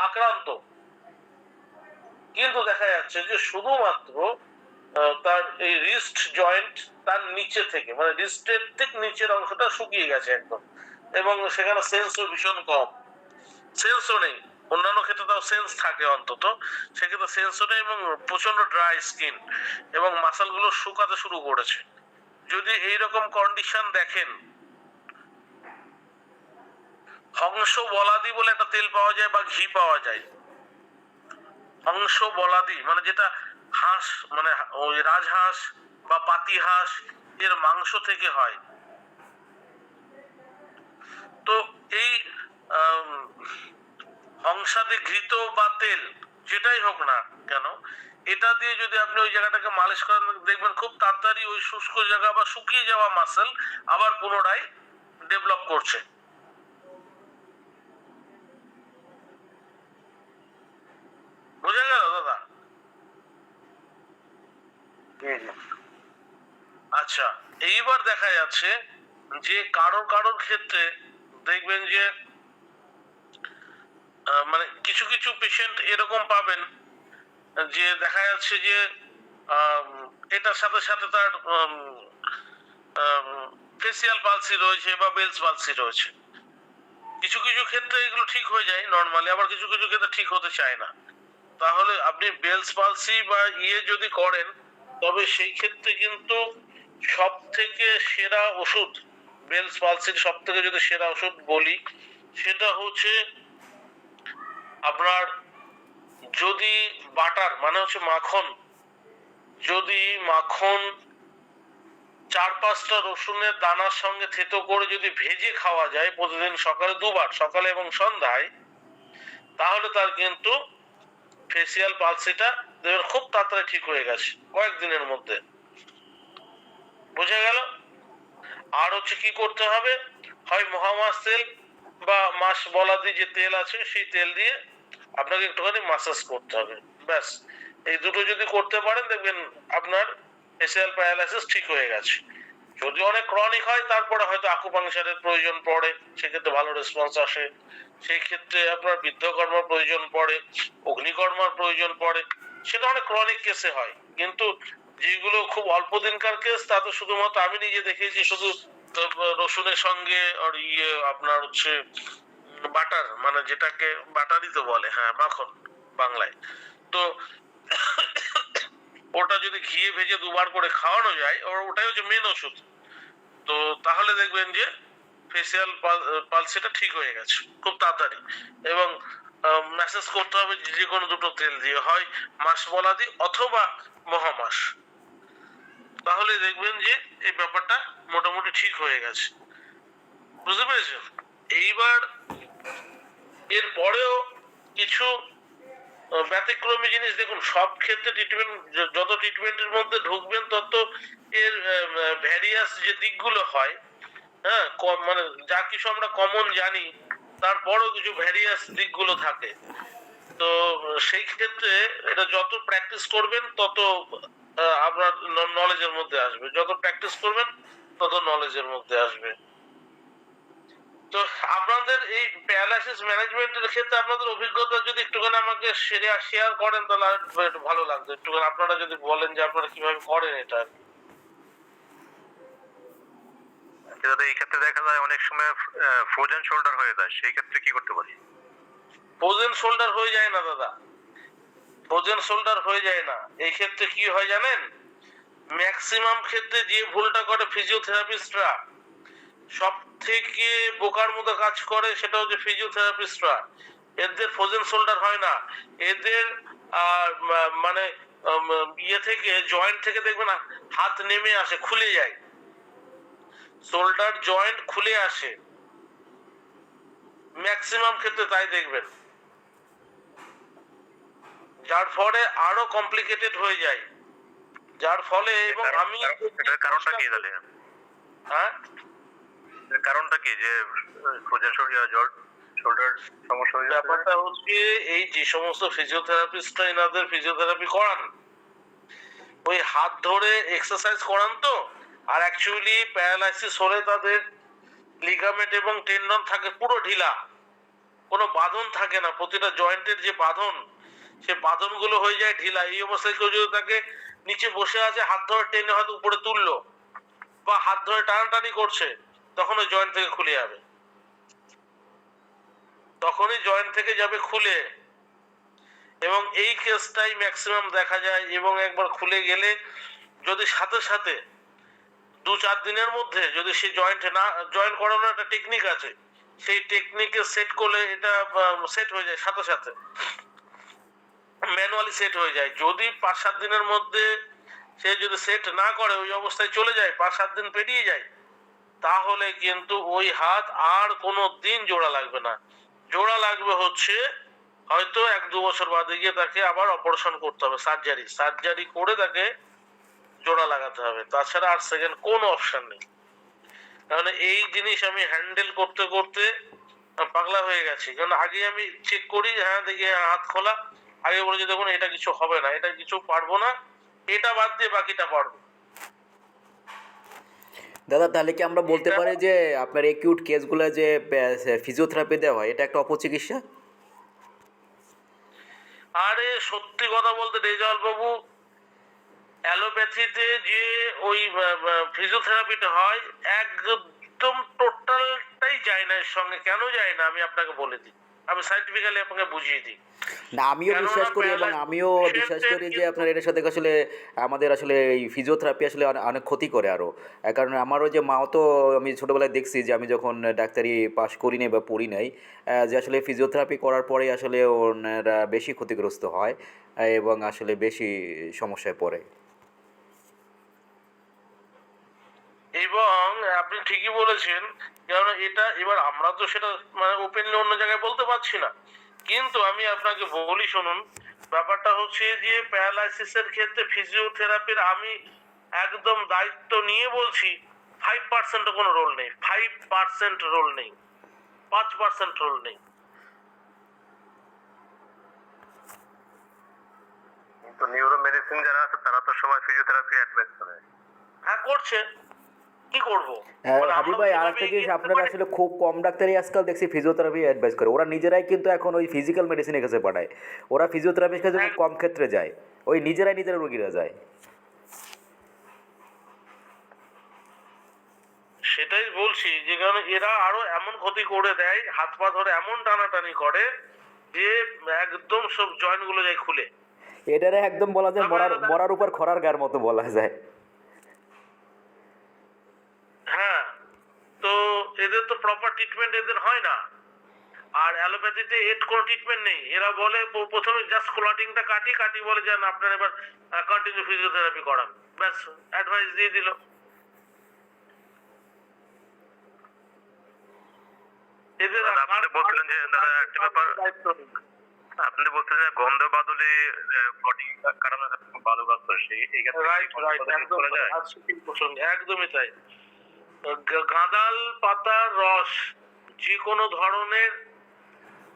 আক্রান্ত, কিন্তু দেখা যাচ্ছে যে শুধুমাত্র তার এই রিস্ট জয়েন্ট তার নিচে থেকে, মানে রিস্টের ঠিক নিচের অংশটা শুকিয়ে গেছে একদম, এবং সেখানে সেন্সও ভীষণ কম, সেন্সও নেই। অন্যান্য ক্ষেত্রে তাও সেন্স থাকে অন্তত, সেক্ষেত্রে সেন্সও নেই এবং প্রচন্ড ড্রাই স্কিন এবং মাসলগুলো শুকাতে শুরু করেছে। যদি এইরকম কন্ডিশন দেখেন, হংস বলাদি বলে একটা তেল পাওয়া যায় বা ঘি পাওয়া যায়। হংস বলাদি মানে যেটা হাঁস, মানে ওই রাজহাঁস বা পাতি হাঁস এর মাংস থেকে হয়। তো এই হংসাদি ঘৃত বা তেল যেটাই হোক না কেন, এটা দিয়ে যদি আপনি ওই জায়গাটাকে মালিশ করেন, দেখবেন খুব তাড়াতাড়ি ওই শুষ্ক জায়গা বা শুকিয়ে যাওয়া মাসল আবার পুনরায় ডেভেলপ করছে। বোঝা গেল দাদা? আচ্ছা, এইবার দেখা যাচ্ছে যে কারোর কারোর ক্ষেত্রে দেখবেন যে মানে কিছু কিছু পেশেন্ট এরকম পাবেন যে দেখা যাচ্ছে যে এটার সাথে সাথে তার ফেসিয়াল পালসি রয়েছে বা বেলস পালসি রয়েছে। কিছু কিছু ক্ষেত্রে এগুলো ঠিক হয়ে যায় নর্মালি, আবার কিছু কিছু ক্ষেত্রে ঠিক হতে চায় না। তাহলে আপনি বেলস পালসি বা যদি করেন, তবে সেই ক্ষেত্রে কিন্তু সব থেকে সেরা ওষুধ, বেলস পালসির সব থেকে যদি সেরা ওষুধ বলি, সেটা হচ্ছে আপনার যদি বাটার মানে হচ্ছে মাখন, যদি মাখন 4-5টা রসুনের দানার সঙ্গে থেতো করে যদি ভেজে খাওয়া যায় প্রতিদিন সকালে 2বার, সকালে এবং সন্ধ্যায়, তাহলে তার কিন্তু ফেসিয়াল পালসিটা দেখবেন খুব তাড়াতাড়ি ঠিক হয়ে গেছে কয়েকদিনের মধ্যে। বোঝা গেল? আর হচ্ছে কি করতে হবে, হয় মহামাস তেল বা মাস বলাদি যে তেল আছে সেই তেল দিয়ে আপনাকে একটুখানি মাসাজ করতে হবে, ব্যাস। এই দুটো যদি করতে পারেন দেখবেন আপনার ফেসিয়াল প্যারালাইসিস ঠিক হয়ে গেছে। যদি অনেক ক্রনিক হয় তারপরে হয়তো আকুপাংচারের প্রয়োজন পড়ে, সেক্ষেত্রে ভালো রেসপন্স আসে। সেই ক্ষেত্রে আপনার বৃদ্ধকর্মার প্রয়োজন পড়ে, অগ্নিকর্মার প্রয়োজন পড়ে, সেটা অনেক ক্রনিক কেসে হয়। কিন্তু যেগুলো খুব অল্প দিনকার কেস, তা তো শুধুমাত্র আমি নিজে দেখেছি, শুধু রসুনের সঙ্গে আর আপনার হচ্ছে বাটার, মানে যেটাকে বাটারই তো বলে, হ্যাঁ মাখন বাংলায়। তো ওটা যদি ঘিয়ে ভেজে 2বার করে খাওয়ানো যায়, ওটাই হচ্ছে মেন ওষুধ। তো তাহলে দেখবেন যে ফেসিয়াল পালসিটা ঠিক হয়ে গেছে খুব তাড়াতাড়ি। এবং মেসেজ করতে হবে যে কোনো দুটো তেল দিয়ে, হয় মাস বলাদি অথবা মহামাস, তাহলে দেখবেন যে এই ব্যাপারটা মোটামুটি ঠিক হয়ে গেছে। বুঝতে পেরেছেন? এইবার এর পরেও কিছু ব্যতিক্রমী জিনিস দেখুন, সব ক্ষেত্রে ট্রিটমেন্ট, যত ট্রিটমেন্টের মধ্যে ঢুকবেন তত এর ভ্যারিয়াস যে দিকগুলো হয়, হ্যাঁ, মানে যা কিছু আমরা কমন জানি তারপরও কিছু ভ্যারিয়াস দিকগুলো থাকে। তো সেই ক্ষেত্রে এটা যত প্র্যাকটিস করবেন তত আপনার নলেজের মধ্যে আসবে, যত প্র্যাকটিস করবেন তত নলেজের মধ্যে আসবে। তো আপনাদের এই প্যারালাইসিস ম্যানেজমেন্টের ক্ষেত্রে আপনাদের অভিজ্ঞতা যদি একটুখানি আমাকে শেয়ার করেন তাহলে একটু ভালো লাগতো। একটুখানি আপনারা যদি বলেন যে আপনারা কিভাবে করেন এটা। দাদা এই ক্ষেত্রে দেখা যায় অনেক সময় ফ্রোজেন শোল্ডার হয়ে যায়, সেই ক্ষেত্রে কি করতে পারি? ফ্রোজেন শোল্ডার হয়ে যায় না দাদা, ফ্রোজেন শোল্ডার হয়ে যায় না। এই ক্ষেত্রে কি হয় জানেন, ম্যাক্সিমাম ক্ষেত্রে যে ভুলটা করে ফিজিওথেরাপিস্টরা, সব থেকে বোকার মতো কাজ করে সেটা হচ্ছে ফিজিওথেরাপিস্টরা। এদের ফ্রোজেন শোল্ডার হয় না, এদের মানে থেকে জয়েন্ট থেকে দেখবেন হাত নেমে আসে, খুলে যায়, শোল্ডার জয়েন্ট খুলে আসে ম্যাক্সিমাম ক্ষেত্রে, তাই দেখবেন, যার ফলে আরো কমপ্লিকেটেড হয়ে যায়, যার ফলে। এবং আমি এটার কারণটা কি তাহলে? হ্যাঁ, এর কারণটা কি যে ফ্রোজেন শোল্ডার সমস্যা হয়ে যাচ্ছে? ব্যাপারটা হচ্ছে এই যে সমস্ত ফিজিওথেরাপিস্টরা এনাদের ফিজিওথেরাপি করান, ওই হাত ধরে এক্সারসাইজ করান, তো আর অ্যাকচুয়ালি প্যারালাইসিস হলে তাদের লিগামেন্ট এবং টেন্ডন থাকে পুরো ঢিলা, কোনো বাঁধন থাকে না। প্রতিটা জয়েন্টের যে বাঁধন, সে বাঁধন গুলো হয়ে যায় ঢিলা। এই অবস্থায় কেউ যদি তাকে নিচে বসে আছে, হাত ধরে টেনে হয়তো উপরে তুললো বা হাত ধরে টানাটানি করছে, তখন ওই জয়েন্ট থেকে খুলে যাবে, তখনই জয়েন্ট থেকে যাবে খুলে। এবং এই কেসটাই ম্যাক্সিমাম দেখা যায়। এবং একবার খুলে গেলে যদি সাথে সাথে 2-4 দিনের মধ্যে যদি সে জয়েন্ট না, জয়েন্ট করানোর একটা টেকনিক আছে, সেই টেকনিকে সেট করলে এটা সেট হয়ে যায় সাথে সাথে, ম্যানুয়ালি সেট হয়ে যায়। যদি 5-7 দিনের মধ্যে সে যদি সেট না করে, ওই অবস্থায় চলে যায়, 5-7 দিন পেরিয়ে যায়, তাহলে কিন্তু ওই হাত আর কোনো দিন জোড়া লাগবে না। জোড়া লাগবে হচ্ছে হয়তো 1-2 বছর বাদে গিয়ে তাকে আবার অপারেশন করতে হবে, সার্জারি করে তাকে জোড়া লাগাতে হবে। তাছাড়া আর সেকেন্ড কোনো অপশন নেই। কারণ এই জিনিস আমি হ্যান্ডেল করতে করতে পাগলা হয়ে গেছি। কারণ আগে আমি চেক করি, হ্যাঁ দেখি হাত খোলা, আগে বলেছি দেখুন এটা কিছু হবে না, এটা কিছু পারবো না, এটা বাদ দিয়ে বাকিটা পারবো। দাদা তাহলে কি আমরা বলতে পারি যে আপনার একিউট কেসগুলো যে ফিজিওথেরাপি দেওয়া হয় এটা একটা অপচিকিৎসা? আরে সত্যি কথা বলতে রেজাউল বাবু, অ্যালোপ্যাথিতে যে ওই ফিজিওথেরাপিটা হয়, একদম টোটালটাই যায় না এর সঙ্গে। কেন যায় না আমি আপনাকে বলে দিই, আমি সাইন্টিফিক্যালি আপনাকে বুঝিয়ে দিই। না আমিও বিশ্বাস করি এবং আমিও বিশ্বাস করি যে আপনার এটার সাথে আসলে আমাদের আসলে এই ফিজিওথেরাপি আসলে অনেক ক্ষতি করে আরও। কারণ আমারও যে মাও তো, আমি ছোটোবেলায় দেখছি যে আমি যখন ডাক্তারি পাশ করি নাই বা পড়ি নাই, যে আসলে ফিজিওথেরাপি করার পরে আসলে ওনারা বেশি ক্ষতিগ্রস্ত হয় এবং আসলে বেশি সমস্যায় পড়ে। এবং আপনি ঠিকই বলেছেন, কারণ এটা এবার আমরা তো সেটা মানে ওপেনলি অন্য জায়গায় বলতে পারছি না, কিন্তু আমি আপনাকে বলি শুনুন, ব্যাপারটা হচ্ছে যে প্যারালাইসিসের ক্ষেত্রে ফিজিওথেরাপির আমি একদম দায়িত্ব নিয়ে বলছি, 5% কোনো রোল নেই, 5% রোল নেই, 5% রোল নেই। কিন্তু নিউরো মেডিসিন যারা আছে তারা তো সবাই ফিজিওথেরাপি অ্যাডভাইস করে। হ্যাঁ করছে, কি করবো? মানে হাবিব আমরা ভাই কিভাবে আরেকটা জিনিস এগিয়ে যেতে আপনারা পারি? আসলে খুব কম ডাক্তারই আজকাল দেখছি ফিজিওথেরাপি অ্যাডভাইস করে। ওরা নিজেরাই কিন্তু এখন ওই ফিজিক্যাল মেডিসিনের কাছে পাঠায়, ওরা ফিজিওথেরাপির কাছে খুব কম ক্ষেত্রে যায়, ওই নিজেরাই নিজেরা রোগীরা যায়। সেটাই বলছি যে কারণ এরা আরো এমন ক্ষতি করে দেয়, হাত পা ধরে এমন টানাটানি করে যে একদম সব জয়েন্ট গুলো যায় খুলে। এটারে একদম বলা যায় মরার উপর খরার গার মতো বলা যায়। হ্যাঁ, তো এদের তো প্রপার ট্রিটমেন্ট এদের হয় না। আর অ্যালোপ্যাথিতে এর কোনো ট্রিটমেন্ট নেই। এরা বলে প্রথমে জাস্ট ক্লটিংটা কাটি বলে যান আপনার এবার কন্টিনিউ ফিজিওথেরাপি করান, ব্যাস অ্যাডভাইস দিয়ে দিল। এদের আপনি বলছিলেন যে দাদা একটা ব্যাপার, আপনি বলছেন যে গন্ধ বাদলে বডি কাটানো খুব ভালো কাজ করে, এই ক্ষেত্রে একদমই তাই। গাঁদাল পাতার রস যে কোনো ধরনের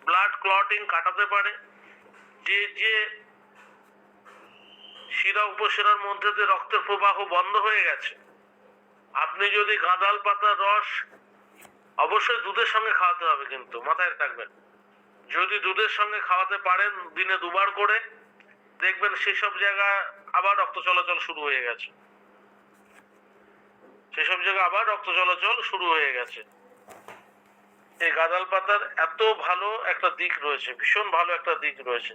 ব্লাড ক্লটিং কাটাতে পারে। যে যে শিরা উপশিরার মধ্যে দিয়ে রক্তের প্রবাহ বন্ধ হয়ে গেছে, আপনি যদি গাঁদাল পাতার রস, অবশ্যই দুধের সঙ্গে খাওয়াতে হবে, কিন্তু মাথায় রাখবেন, যদি দুধের সঙ্গে খাওয়াতে পারেন দিনে 2 বার করে, দেখবেন সেসব জায়গায় আবার রক্ত চলাচল শুরু হয়ে গেছে, সেসব জায়গায় আবার রক্ত চলাচল শুরু হয়ে গেছে। এই গাঁদাল পাতার এত ভালো একটা দিক রয়েছে, ভীষণ ভালো একটা দিক রয়েছে।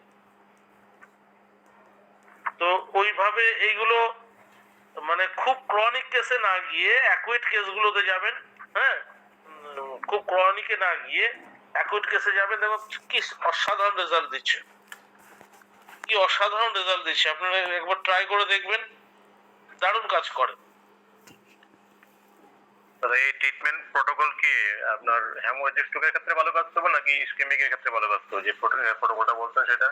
তো ওইভাবে এইগুলো মানে খুব ক্রনিক কেসে না গিয়ে অ্যাকুইট কেসগুলোতে যাবেন। হ্যাঁ, খুব ক্রনিকে না গিয়ে অ্যাকুইট কেসে যাবেন, দেখুন কি অসাধারণ রেজাল্ট দিচ্ছে, কি অসাধারণ রেজাল্ট দিচ্ছে। আপনারা একবার ট্রাই করে দেখবেন, দারুণ কাজ করে। এই ট্রিটমেন্ট প্রোটোকল কি আপনার হেমোরেজিক স্ট্রোকের ক্ষেত্রে ভালো কাজ করবে নাকি ইসকেমিকের ক্ষেত্রে ভালো কাজ করবে? যে প্রোটোকলটা বলছেন সেটা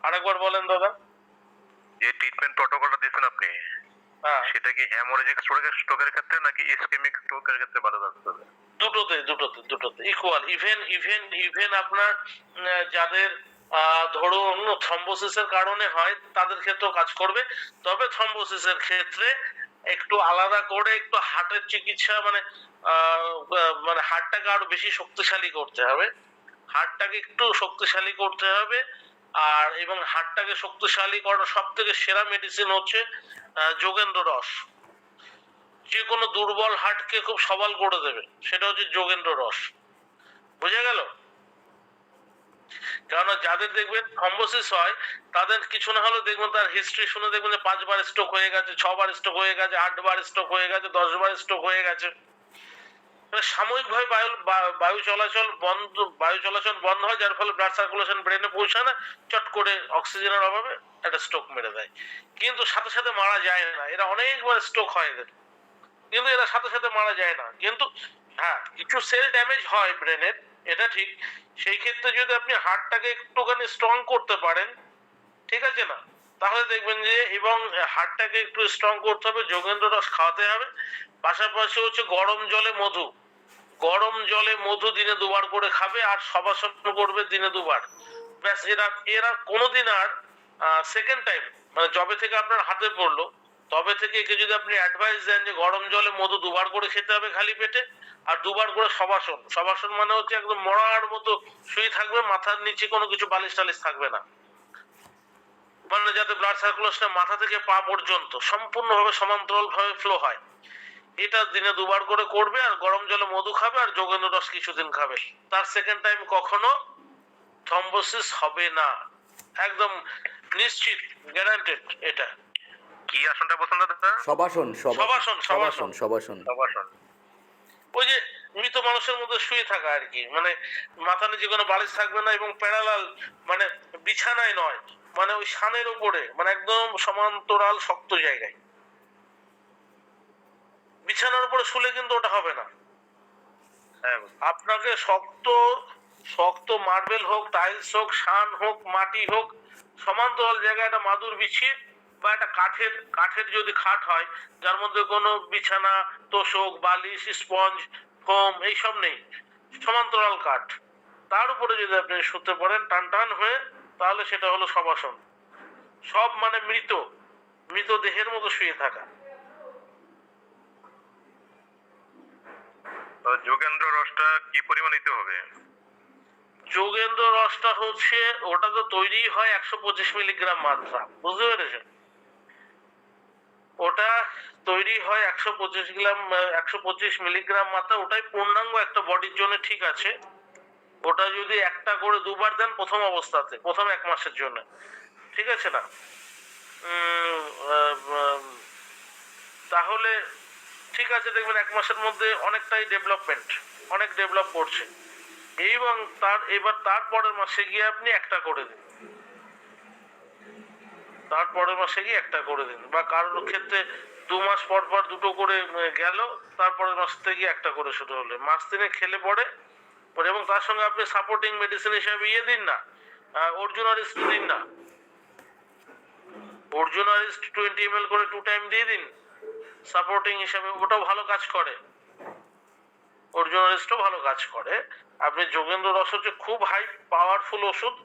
আরেকবার বলেন দাদা। যে ট্রিটমেন্ট প্রোটোকলটা দিয়েছেন আপনি, সেটা কি হেমোরেজিক স্ট্রোকের ক্ষেত্রে নাকি ইসকেমিক স্ট্রোকের ক্ষেত্রে ভালো কাজ করবে? দুটোতে ইকুয়াল। ইভেন আপনার যাদের ধরুন থ্রম্বোসিসের কারণে হয় তাদের ক্ষেত্রেও কাজ করবে। তবে থ্রম্বোসিসের ক্ষেত্রে একটু আলাদা করে একটু হার্টের চিকিৎসা মানে মানে হার্টটাকে আরো বেশি শক্তিশালী করতে হবে, হার্টটাকে একটু শক্তিশালী করতে হবে। আর এবং হার্টটাকে শক্তিশালী করার সব থেকে সেরা মেডিসিন হচ্ছে যোগেন্দ্র রস। যে কোনো দুর্বল হার্টকে খুব সবল করে দেবে, সেটা হচ্ছে যোগেন্দ্র রস। বুঝা গেল? কেননা যাদের দেখবেন থ্রম্বোসিস হয় তাদের কিছু না হলেও দেখবেন তার হিস্ট্রি শুনে দেখবেন যে 5 বার স্ট্রোক হয়ে গেছে, 6 বার স্ট্রোক হয়ে গেছে, 8 বার স্ট্রোক হয়ে গেছে, 10 বার স্ট্রোক হয়ে গেছে। সাময়িকভাবে বায়ু চলাচল বন্ধ হয়, যার ফলে ব্লাড সার্কুলেশন ব্রেনে পৌঁছায় না, চট করে অক্সিজেনের অভাবে একটা স্ট্রোক মেরে দেয়। কিন্তু সাথে সাথে মারা যায় না, এরা অনেকবার স্ট্রোক হয় এদের, কিন্তু এরা সাথে সাথে মারা যায় না। কিন্তু হ্যাঁ, কিছু সেল ড্যামেজ হয় ব্রেনের, এটা ঠিক। সেই ক্ষেত্রে যদি আপনি হার্টটাকে একটুখানি স্ট্রং করতে পারেন, ঠিক আছে না, তাহলে দেখবেন যে, এবং হার্টটাকে একটু স্ট্রং করতে হবে, যোগেন্দ্র রস খাওয়াতে হবে। পাশাপাশি হচ্ছে গরম জলে মধু, গরম জলে মধু দিনে 2 বার করে খাবে, আর সবাসন করবে দিনে 2 বার। ব্যাস, এরা এরা কোনোদিন আর সেকেন্ড টাইম মানে যবে থেকে আপনার হাতে পড়লো তবে থেকে একে যদি আপনি অ্যাডভাইস দেন যে গরম জলে মধু 2 বার করে খেতে হবে খালি পেটে, আর 2 বার করে সবাসন। সবাসন মানে হচ্ছে একদম মরার মতো শুয়ে থাকবে, মাথার নিচে কোনো কিছু বালিশ টালিশ থাকবে না, মানে যাতে ব্লাড সার্কুলেশন মাথা থেকে পা পর্যন্ত সম্পূর্ণভাবে সমান্তরাল ভাবে ফ্লো হয়। এটা দিনে 2 বার করে করবে, আর গরম জলে মধু খাবে, আর যোগেন্দ্র রস কিছুদিন খাবে। তার সেকেন্ড টাইম কখনো থ্রম্বোসিস হবে না, একদম নিশ্চিত, গ্যারান্টেড। এটা কি আসনটা পছন্দ দাদা? সবাসন সবাসন, সবাসন। সবাসন। সবাসন। ওই যে মৃত মানুষের মধ্যে শুয়ে থাকা আর কি, মানে মাথা নিচে কোনো বালিশ থাকবে না, এবং প্যারালাল মানে বিছানায় নয়, মানে ওই শানের উপরে, মানে একদম সমান্তরাল শক্ত জায়গায়। বিছানার উপরে শুলে কিন্তু ওটা হবে না। হ্যাঁ, আপনাকে শক্ত শক্ত মার্বেল হোক, টাইলস হোক, শান হোক, মাটি হোক, সমান্তরাল জায়গায় একটা মাদুর বিছিয়ে, বা একটা কাঠের যদি খাট হয় যার মধ্যে কোনো বিছানা, তোষক, বালিশ, স্পঞ্জ, ফোম এইসব নেই, সমান্তরাল কাঠ, তার উপরে যদি আপনি শুতে পারেন টান টান হয়ে, তাহলে সেটা হলো সবাসন। সব মানে মৃত দেহের মতো শুয়ে থাকা। যোগেন্দ্র রসটা কি পরিমাণ নিতে হবে? যোগেন্দ্র রসটা হচ্ছে, ওটা তো তৈরি হয় 125 মিলিগ্রাম মাত্রা, বুঝতে পেরেছেন? ওটা তৈরি হয় 125 মিলিগ্রাম মাত্রা, ওটাই পূর্ণাঙ্গ একটা বডির জন্য ঠিক আছে। ওটা যদি একটা করে 2 বার দেন প্রথম অবস্থাতে, প্রথম 1 মাসের জন্য, ঠিক আছে না, তাহলে ঠিক আছে, দেখবেন 1 মাসের মধ্যে অনেকটাই অনেক ডেভেলপ করছে। এবং তারপরের মাসে গিয়ে আপনি একটা করে দিন, তারপরের মাসে গিয়ে একটা করে দিন, বা কারোর ক্ষেত্রে 2 মাস পর পর 2টো করে গেল, তারপরের মাস থেকে একটা করে শুরু হলে মাস 3 খেলে পড়ে। এবং তার সঙ্গে আপনি সাপোর্টিং মেডিসিন হিসাবে দিন না, অর্জুনারিস্ট দিন না, অর্জুনারিস্ট 20 ml করে 2 টাইম দিয়ে দিন সাপোর্টিং হিসাবে, ওটাও ভালো কাজ করে, অর্জুনারিস্টও ভালো কাজ করে। আপনি যোগেন্দ্র রস হচ্ছে খুব হাই পাওয়ারফুল ওষুধ,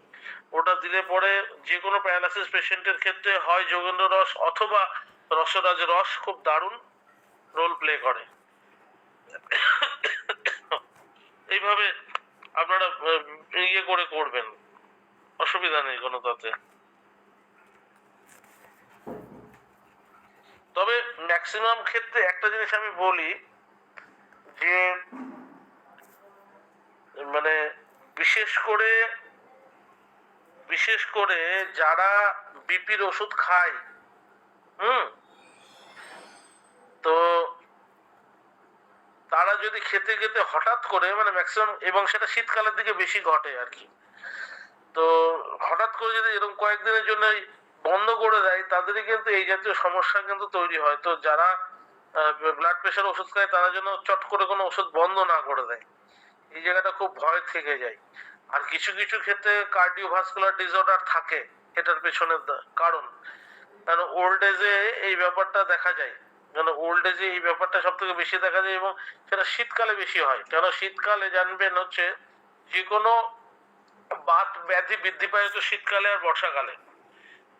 ওটা দিলে পরে যে কোনো প্যারালাইসিস পেশেন্টের ক্ষেত্রে হয় যোগেন্দ্র রস অথবা রসরাজ রস খুব দারুণ রোল প্লে করে। এইভাবে আপনারা করে করবেন, অসুবিধা নেই কোনো তাতে। তবে ম্যাক্সিমাম ক্ষেত্রে একটা জিনিস আমি বলি, যে মানে বিশেষ করে যারা বিপির ওষুধ খায়, তো তারা যদি খেতে খেতে হঠাৎ করে, মানে ম্যাক্সিমাম, এবং সেটা শীতকালের দিকে বেশি ঘটে আর কি, তো হঠাৎ করে যদি এরকম কয়েকদিনের জন্য বন্ধ করে দেয়, তাদেরই কিন্তু এই জাতীয় সমস্যা কিন্তু তৈরি হয়। তো যারা ব্লাড প্রেশার ওষুধ খায় তারা যেন চট করে কোনো ওষুধ বন্ধ না করে দেয়, এই জায়গাটা খুব ভয় থেকে যায়। আর কিছু কিছু ক্ষেত্রে কার্ডিওভাস্কুলার ডিসঅর্ডার থাকে এটার পেছনে কারণ ওল্ড এজে এই ব্যাপারটা দেখা যায়, ওল্ড এজে এই ব্যাপারটা সব থেকে বেশি দেখা যায়, এবং সেটা শীতকালে বেশি হয়। কেন শীতকালে জানবেন হচ্ছে যে কোনো বাত ব্যাধি বৃদ্ধি পায় হচ্ছে শীতকালে আর বর্ষাকালে,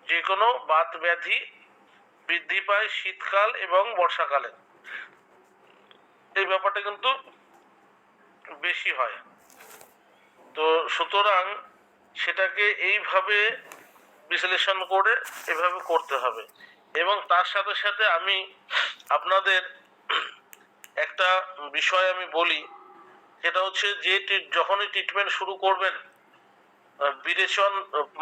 যে কোনো বাত ব্যাধি বৃদ্ধি পায় শীতকাল এবং বর্ষাকালে, এই ব্যাপারটা কিন্তু বেশি হয়। তো সুতরাং সেটাকে এইভাবে বিশ্লেষণ করে এভাবে করতে হবে। এবং তার সাথে সাথে আমি আপনাদের একটা বিষয় আমি বলি, সেটা হচ্ছে যে যখনই ট্রিটমেন্ট শুরু করবেন, বিরেচন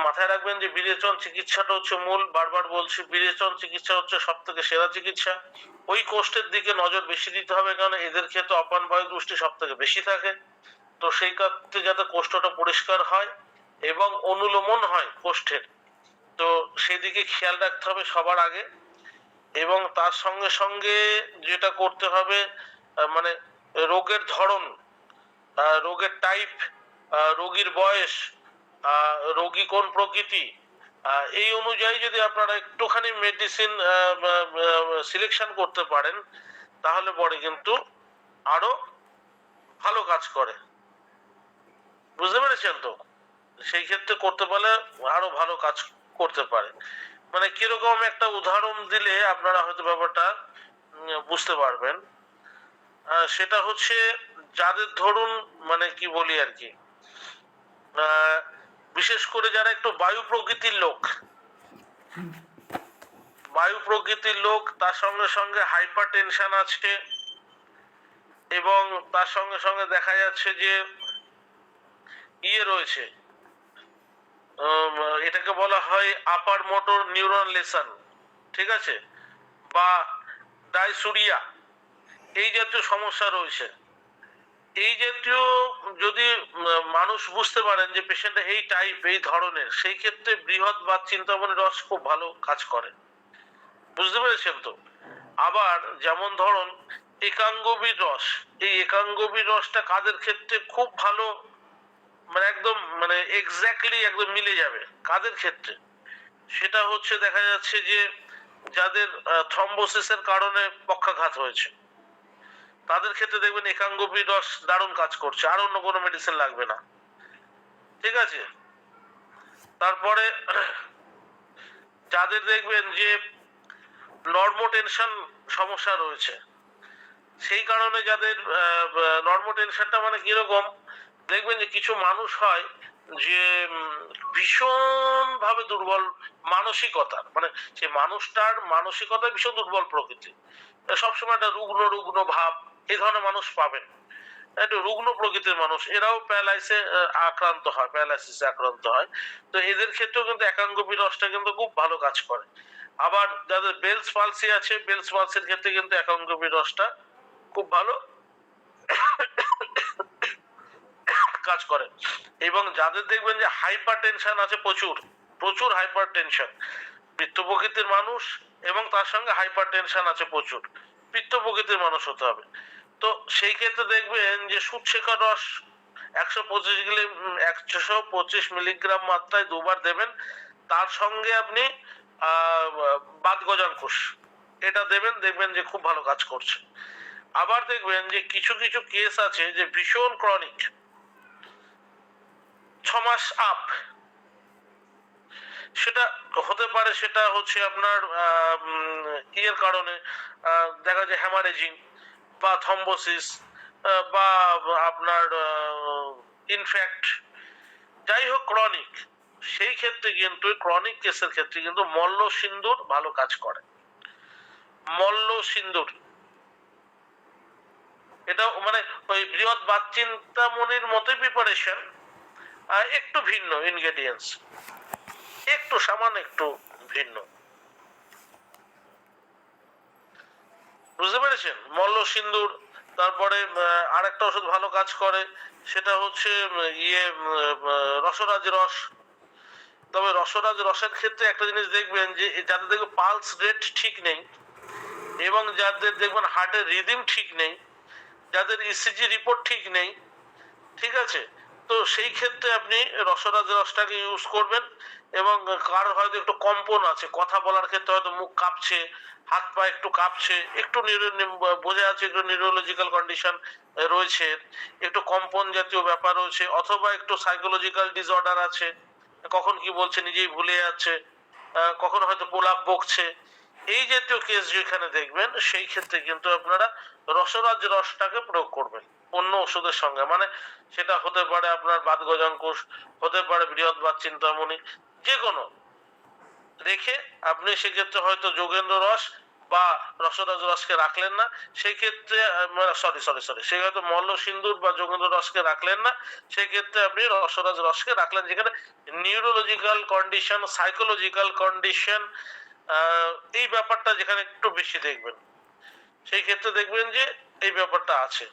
মাথায় রাখবেন যে বিরেচন চিকিৎসাটা হচ্ছে মূল। বারবার বলছি, বিরেচন চিকিৎসা হচ্ছে সব থেকে সেরা চিকিৎসা। ওই কোষ্ঠের দিকে নজর বেশি দিতে হবে, কারণ এদের ক্ষেত্রে অপান বায়ু দৃষ্টি সব থেকে বেশি থাকে। তো সেই ক্ষেত্রে যাতে কোষ্ঠটা পরিষ্কার হয় এবং অনুলোমন হয় কোষ্ঠের, তো সেদিকে খেয়াল রাখতে হবে সবার আগে। এবং তার সঙ্গে সঙ্গে যেটা করতে হবে, মানে রোগের ধরন, রোগের টাইপ, রোগীর বয়স, রোগী কোন প্রকৃতি, এই অনুযায়ী যদি আপনারা একটুখানি মেডিসিন সিলেকশন করতে পারেন, তাহলে পরে কিন্তু আরো ভালো কাজ করে। বুঝতে পেরেছেন তো? সেই ক্ষেত্রে করতে পারলে আরো ভালো কাজ করতে পারে। মানে কিরকম একটা উদাহরণ দিলে আপনারা হয়তো ব্যাপারটা বুঝতে পারবেন। সেটা হচ্ছে, যাদের ধরুন মানে কি বলি আর কি, বিশেষ করে যারা একটু বায়ু প্রকৃতির লোক, তার সঙ্গে সঙ্গে হাইপার টেনশন আছে, এবং তার সঙ্গে সঙ্গে দেখা যাচ্ছে যে ইয়ে রয়েছে, এটাকে বলা হয় আপার মোটর নিউরন লেসন, ঠিক আছে, বা ডাইসুরিয়া, এই জাতীয় সমস্যা রয়েছে। এই জাতীয় যদি মানুষ বুঝতে পারেন যে পেশেন্টটা এই টাইপ, এই ধরনের, সেই ক্ষেত্রে বৃহৎ বাত চিন্তামণি রস খুব ভালো কাজ করে। বুঝতে পেরেছেন তো? আবার যেমন ধরুন একাঙ্গবীর রস, এই একাঙ্গবীর রসটা কাদের ক্ষেত্রে খুব ভালো, মানে একদম মানে এক্স্যাক্টলি একদম মিলে যাবে কাদের ক্ষেত্রে, সেটা হচ্ছে দেখা যাচ্ছে যে যাদের থ্রম্বোসিসের কারণে পক্ষাঘাত হয়েছে, তাদের ক্ষেত্রে দেখবেন একাঙ্গবীর রস দারুণ কাজ করছে, আর অন্য কোনো মেডিসিন লাগবে না। ঠিক আছে? তারপরে যাদের দেখবেন যে নর্মোটেনশন সমস্যা রয়েছে, সেই কারণে যাদের নর্মোটেনশনটা মানে কিরকম, দেখবেন যে কিছু মানুষ হয় যে ভীষণ ভাবে দুর্বল মানসিকতা, মানে সে মানুষটার মানসিকতা ভীষণ দুর্বল প্রকৃতি, সবসময় একটা রুগ্ন রুগ্ন ভাব, এই ধরনের মানুষ পাবেন। একটু রুগ্ন প্রকৃতির মানুষ, এরাও প্যারালাইসিসে আক্রান্ত হয়। তো এদের ক্ষেত্রেও কিন্তু একাঙ্গবীর রসটা কিন্তু খুব ভালো কাজ করে। আবার যাদের বেলস পালসি আছে, বেলস পালসির ক্ষেত্রে কিন্তু একাঙ্গবীর রসটা খুব ভালো কাজ করে। এবং যাদের দেখবেন যে হাইপার টেনশন আছে, প্রচুর প্রচুর হাইপার টেনশন, পিত্ত প্রকৃতির মানুষ, এবং তার সঙ্গে হাইপার টেনশন আছে প্রচুর, পিত্ত প্রকৃতির মানুষ হতে হবে। তো সেই ক্ষেত্রে দেখবেন যে সুৎশেখর রস 125 মিলিগ্রাম মাত্রায় 2 বার দেবেন। তার সঙ্গে আপনি বাতগজাঙ্কুশ এটা দেবেন, দেখবেন যে খুব ভালো কাজ করছে। আবার দেখবেন যে কিছু কিছু কেস আছে যে ভীষণ ক্রনিক, 6 মাস আপ, সেটা হতে পারে, সেটা হচ্ছে আপনার ইয়ের কারণে, দেখা যায় হ্যামারেজিং বা থ্রম্বোসিস, বা আপনার ইনফ্যাক্ট, যাই হোক ক্রনিক। সেই ক্ষেত্রে কিন্তু ক্রনিক কেসের ক্ষেত্রে কিন্তু মল্ল সিন্দুর ভালো কাজ করে। মল্ল সিন্দুর এটা মানে ওই বৃহৎ বাত চিন্তামণির মতোই প্রিপারেশন, একটু ভিন্ন ইনগ্রেডিয়েন্টস, একটু সামান্য একটু ভিন্ন। বুঝতে পেরেছেন? মল্ল সিন্দুর। তারপরে আরেকটা ওষুধ ভালো কাজ করে, সেটা হচ্ছে রসরাজ রস। তবে রসরাজ রসের ক্ষেত্রে একটা জিনিস দেখবেন যে যাদের দেখবেন পালস রেট ঠিক নেই, এবং যাদের দেখবেন হার্টের রিদিম ঠিক নেই, যাদের ইসিজি রিপোর্ট ঠিক নেই, ঠিক আছে, তো সেই ক্ষেত্রে আপনি রসরাজ রসটাকে ইউজ করবেন। এবং কারোর হয়তো একটু কম্পন আছে, কথা বলার ক্ষেত্রে হয়তো মুখ কাঁপছে, হাত পা একটু কাঁপছে, একটু বোঝা যাচ্ছে একটু নিউরোলজিক্যাল কন্ডিশন রয়েছে, একটু কম্পন জাতীয় ব্যাপার রয়েছে, অথবা একটু সাইকোলজিক্যাল ডিসঅর্ডার আছে, কখন কি বলছে নিজেই ভুলে যাচ্ছে, কখন হয়তো প্রলাপ বকছে, এই জাতীয় কেস যেখানে দেখবেন সেই ক্ষেত্রে কিন্তু আপনারা রসরাজ রসটাকে প্রয়োগ করবেন অন্য ওষুধের সঙ্গে, মানে সেটা হতে পারে আপনার বাতগজাঙ্কুশ, হতে পারে বৃহৎ বাত চিন্তামণি, যে কোনো রেখে আপনি সেক্ষেত্রে হয়তো যোগেন্দ্র রস বা রসরাজ রসকে রাখলেন না, সেই ক্ষেত্রে সরি সে হয়তো মল্ল সিন্দুর বা যোগেন্দ্র রসকে রাখলেন না, সেই ক্ষেত্রে আপনি রসরাজ রসকে রাখলেন, যেখানে নিউরোলজিক্যাল কন্ডিশন, সাইকোলজিক্যাল কন্ডিশন, এই ব্যাপারটা যেখানে একটু বেশি দেখবেন, সেই ক্ষেত্রে দেখবেন যে এই ব্যাপারটা আছে।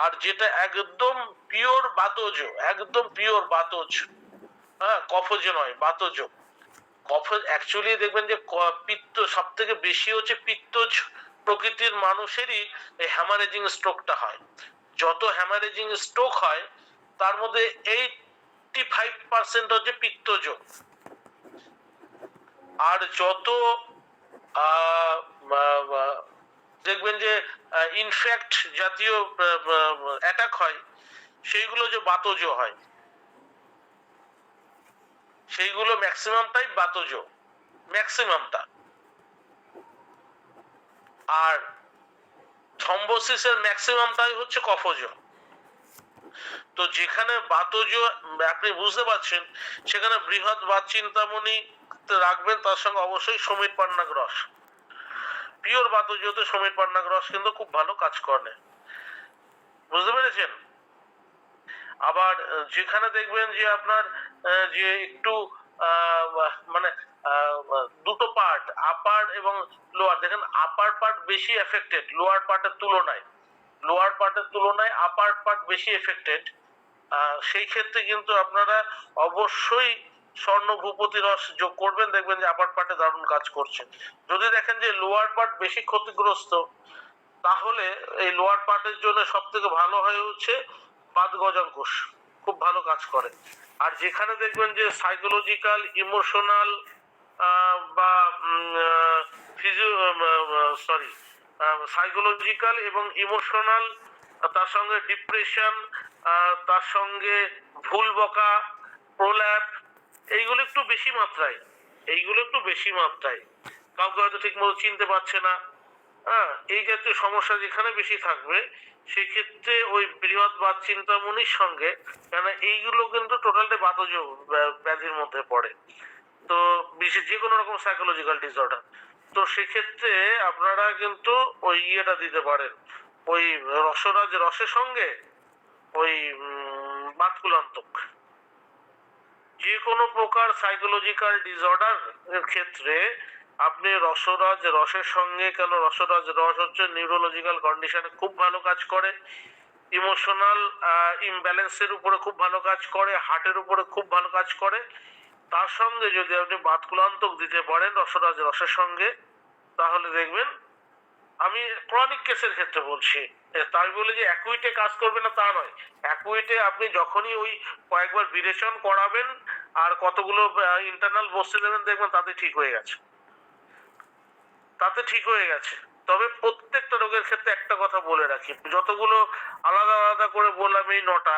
আর যেটা একদম পিওর বাতজ, একদম পিওর বাতজ, হ্যাঁ কফজ নয়, বাতজ। কফ অ্যাকচুয়ালি দেখবেন যে পিত্ত সব থেকে বেশি হচ্ছে পিত্তজ প্রকৃতির মানুষেরই এই হ্যামারেজিং স্ট্রোকটা হয়। যত হ্যামারেজিং স্ট্রোক হয় তার মধ্যে 85% হচ্ছে পিত্তজ। আর যত দেখবেন যে ইনফ্যাক্ট জাতীয় অ্যাটাক হয় সেইগুলো যে বাতজ হয়, সেইগুলো ম্যাক্সিমামটাই বাতজ, ম্যাক্সিমামটা। আর থ্রম্বোসিসের ম্যাক্সিমামটাই হচ্ছে কফজ। তো যেখানে বাতজ আপনি বুঝতে পারছেন, সেখানে বৃহৎ বাত চিন্তামণি রাখবেন, তার সঙ্গে অবশ্যই সমীর পান্নাক রস। পিওর বাতজতে সমীর পান্নাক রস কিন্তু খুব ভালো কাজ করে, বুঝতে পেরেছেন? আবার যেখানে দেখবেন যে আপনার যে একটু মানে দুটো পার্ট, আপার এবং লোয়ার, দেখেন আপার পার্ট বেশি এফেক্টেড লোয়ার পার্টের তুলনায়, লোয়ার পার্টের তুলনায় আপার পার্ট বেশি এফেক্টেড, সেই ক্ষেত্রে কিন্তু আপনারা অবশ্যই স্বর্ণ ভূপতি রস যোগ করবেন, দেখবেন যে আপার পার্টে দারুণ কাজ করছে। যদি দেখেন যে লোয়ার পার্ট বেশি ক্ষতিগ্রস্ত, তাহলে এই লোয়ার পার্টের জন্য সব থেকে ভালো হয়ে হচ্ছে বাতগজাঙ্কুশ, খুব ভালো কাজ করে। আর যেখানে দেখবেন যে সাইকোলজিক্যাল, ইমোশনাল বা সাইকোলজিক্যাল এবং ইমোশনাল, তার সঙ্গে ডিপ্রেশন, তার সঙ্গে ভুল বকা, প্রোল্যাপ, এইগুলো একটু বেশি মাত্রায়, এইগুলো একটু বেশি মাত্রায়, কাউকে হয়তো ঠিক মতো চিনতে পারছে না, হ্যাঁ এই জাতীয় সমস্যা যেখানে বেশি থাকবে, সেক্ষেত্রে ওই বৃহৎ বাত চিন্তামণির সঙ্গে, কেন এইগুলো কিন্তু টোটালি বাতজ ব্যাধির মধ্যে পড়ে, তো বিশেষ যে কোনো রকম সাইকোলজিক্যাল ডিসঅর্ডার, তো সেক্ষেত্রে আপনারা কিন্তু ওই ইয়েটা দিতে পারেন, ওই রসরাজ রসের সঙ্গে ওই বাতকুলান্তক। যে কোনো প্রকার সাইকোলজিক্যাল ডিসঅর্ডার এর ক্ষেত্রে আপনি রসরাজ রসের সঙ্গে, কেন রসরাজ রস হচ্ছে নিউরোলজিক্যাল কন্ডিশনে খুব ভালো কাজ করে, ইমোশনাল ইমব্যালেন্সের উপরে খুব ভালো কাজ করে, হার্টের উপরে খুব ভালো কাজ করে, তার সঙ্গে যদি আপনি বাতকুলান্তক দিতে পারেন রসরাজ রসের সঙ্গে, তাহলে দেখবেন, আমি ক্রনিক কেসের ক্ষেত্রে বলছি, তাই বলে যে অ্যাকুইটে কাজ করবে না তা নয়, অ্যাকুইটে আপনি যখনই ওই কয়েকবার বিরেচন করাবেন আর কতগুলো ইন্টারনাল বসতে দেবেন, দেখবেন তাতে ঠিক হয়ে গেছে, তাতে ঠিক হয়ে গেছে। তবে প্রত্যেকটা রোগের ক্ষেত্রে একটা কথা বলে রাখি, যতগুলো আলাদা আলাদা করে বললাম এই 9টা,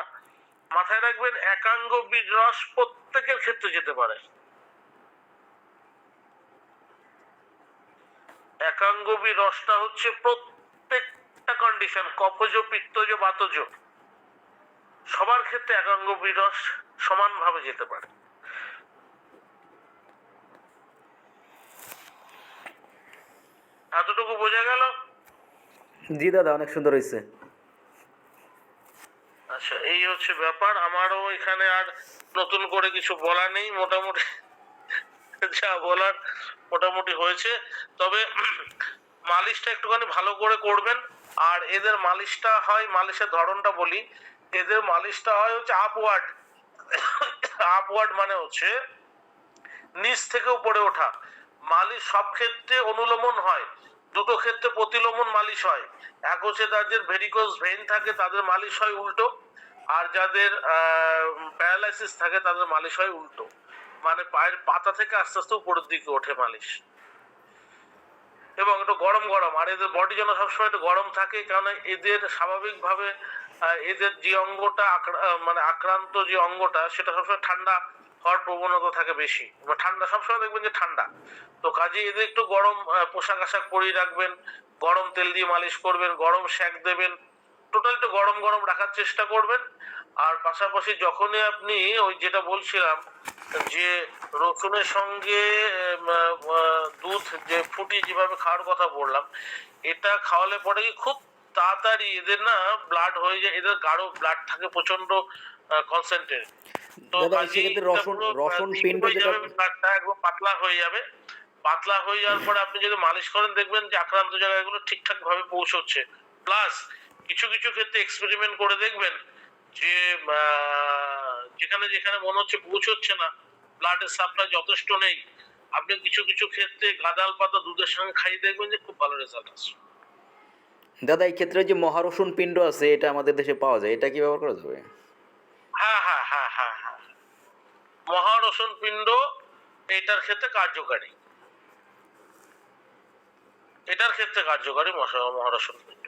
মাথায় রাখবেন একাঙ্গ বীজ রস প্রত্যেকের ক্ষেত্রে যেতে পারে। একাঙ্গবী রসটা হচ্ছে প্রত্যেকটা কন্ডিশন, কফজ, পিত্তজ, বাতজ, সবার ক্ষেত্রে একাঙ্গবী রস সমানভাবে যেতে পারে। এতটুকু বোঝা গেল? জি দাদা, অনেক সুন্দর হয়েছে। আচ্ছা, এই হচ্ছে ব্যাপার। আমারও এখানে আর নতুন করে কিছু বলা নেই, মোটামুটি যা বলার মোটামুটি হয়েছে। তবে মালিশটা একটুখানি ভালো করে করবেন। আর এদের মালিশটা হয়, মালিশের ধরনটা বলি, এদের মালিশটা হয় হচ্ছে আপওয়ার্ড। আপওয়ার্ড মানে হচ্ছে নিচ থেকে উপরে ওঠা মালিশ। সব ক্ষেত্রে অনুলোমন হয়, দুটো ক্ষেত্রে প্রতিলোমন মালিশ হয়। এক হচ্ছে যাদের ভেরিকোজ ভেইন থাকে তাদের মালিশ হয় উল্টো, আর যাদের প্যারালাইসিস থাকে তাদের মালিশ হয় উল্টো, মানে পায়ের পাতা থেকে আস্তে আস্তে উপরের দিকে ওঠে মালিশ, এবং একটু গরম গরম। আর এদের বডি যেন সবসময় একটু গরম থাকে, কারণ এদের স্বাভাবিকভাবে এদের যে অঙ্গটা মানে আক্রান্ত যে অঙ্গটা, সেটা সবসময় ঠান্ডা হওয়ার প্রবণতা থাকে বেশি, ঠান্ডা সবসময় দেখবেন যে ঠান্ডা, তো কাজে এদের একটু গরম পোশাক আশাক পরিয়ে রাখবেন, গরম তেল দিয়ে মালিশ করবেন, গরম সেক দেবেন, টোটাল একটু গরম গরম রাখার চেষ্টা করবেন। আর পাশাপাশি যখনই আপনি ওই যেটা বলছিলাম যে রসুনের সঙ্গে দুধ যে ফুটিয়ে যেভাবে খাওয়ার কথা বললাম, এটা খাওয়ালে পরে কি খুব তাড়াতাড়ি এদের না ব্লাড হয়ে যায়, এদের গাঢ় ব্লাড থাকে প্রচন্ড কনসেন্ট্রেট, তো দাদা কাজেই সেক্ষেত্রে এটা রসুন পুরো রসুন ঠিক পিণ্ড হয়ে যেটা যাবে, ব্লাডটা একদম পাতলা হয়ে যাবে। পাতলা হয়ে যাওয়ার পরে আপনি যদি মালিশ করেন দেখবেন যে আক্রান্ত জায়গাগুলো ঠিকঠাক ভাবে পৌঁছচ্ছে। প্লাস কিছু কিছু ক্ষেত্রে এক্সপেরিমেন্ট করে দেখবেন যে যেখানে যেখানে মনে হচ্ছে পৌঁছচ্ছে না, ব্লাডের সাপ্লাই যথেষ্ট নেই, আপনি কিছু কিছু ক্ষেত্রে গাঁদাল পাতা দুধের সঙ্গে খাইয়ে দেখবেন যে খুব ভালো রেজাল্ট আসছে। দাদা এই ক্ষেত্রে যে মহারসুন পিণ্ড আছে এটা আমাদের দেশে পাওয়া যায়, এটা কি ব্যবহার করা যাবে? হ্যাঁ হ্যাঁ হ্যাঁ হ্যাঁ হ্যাঁ, মহারসুন পিণ্ড এটার ক্ষেত্রে কার্যকারী, এটার ক্ষেত্রে কার্যকারী মহারসুন পিণ্ড,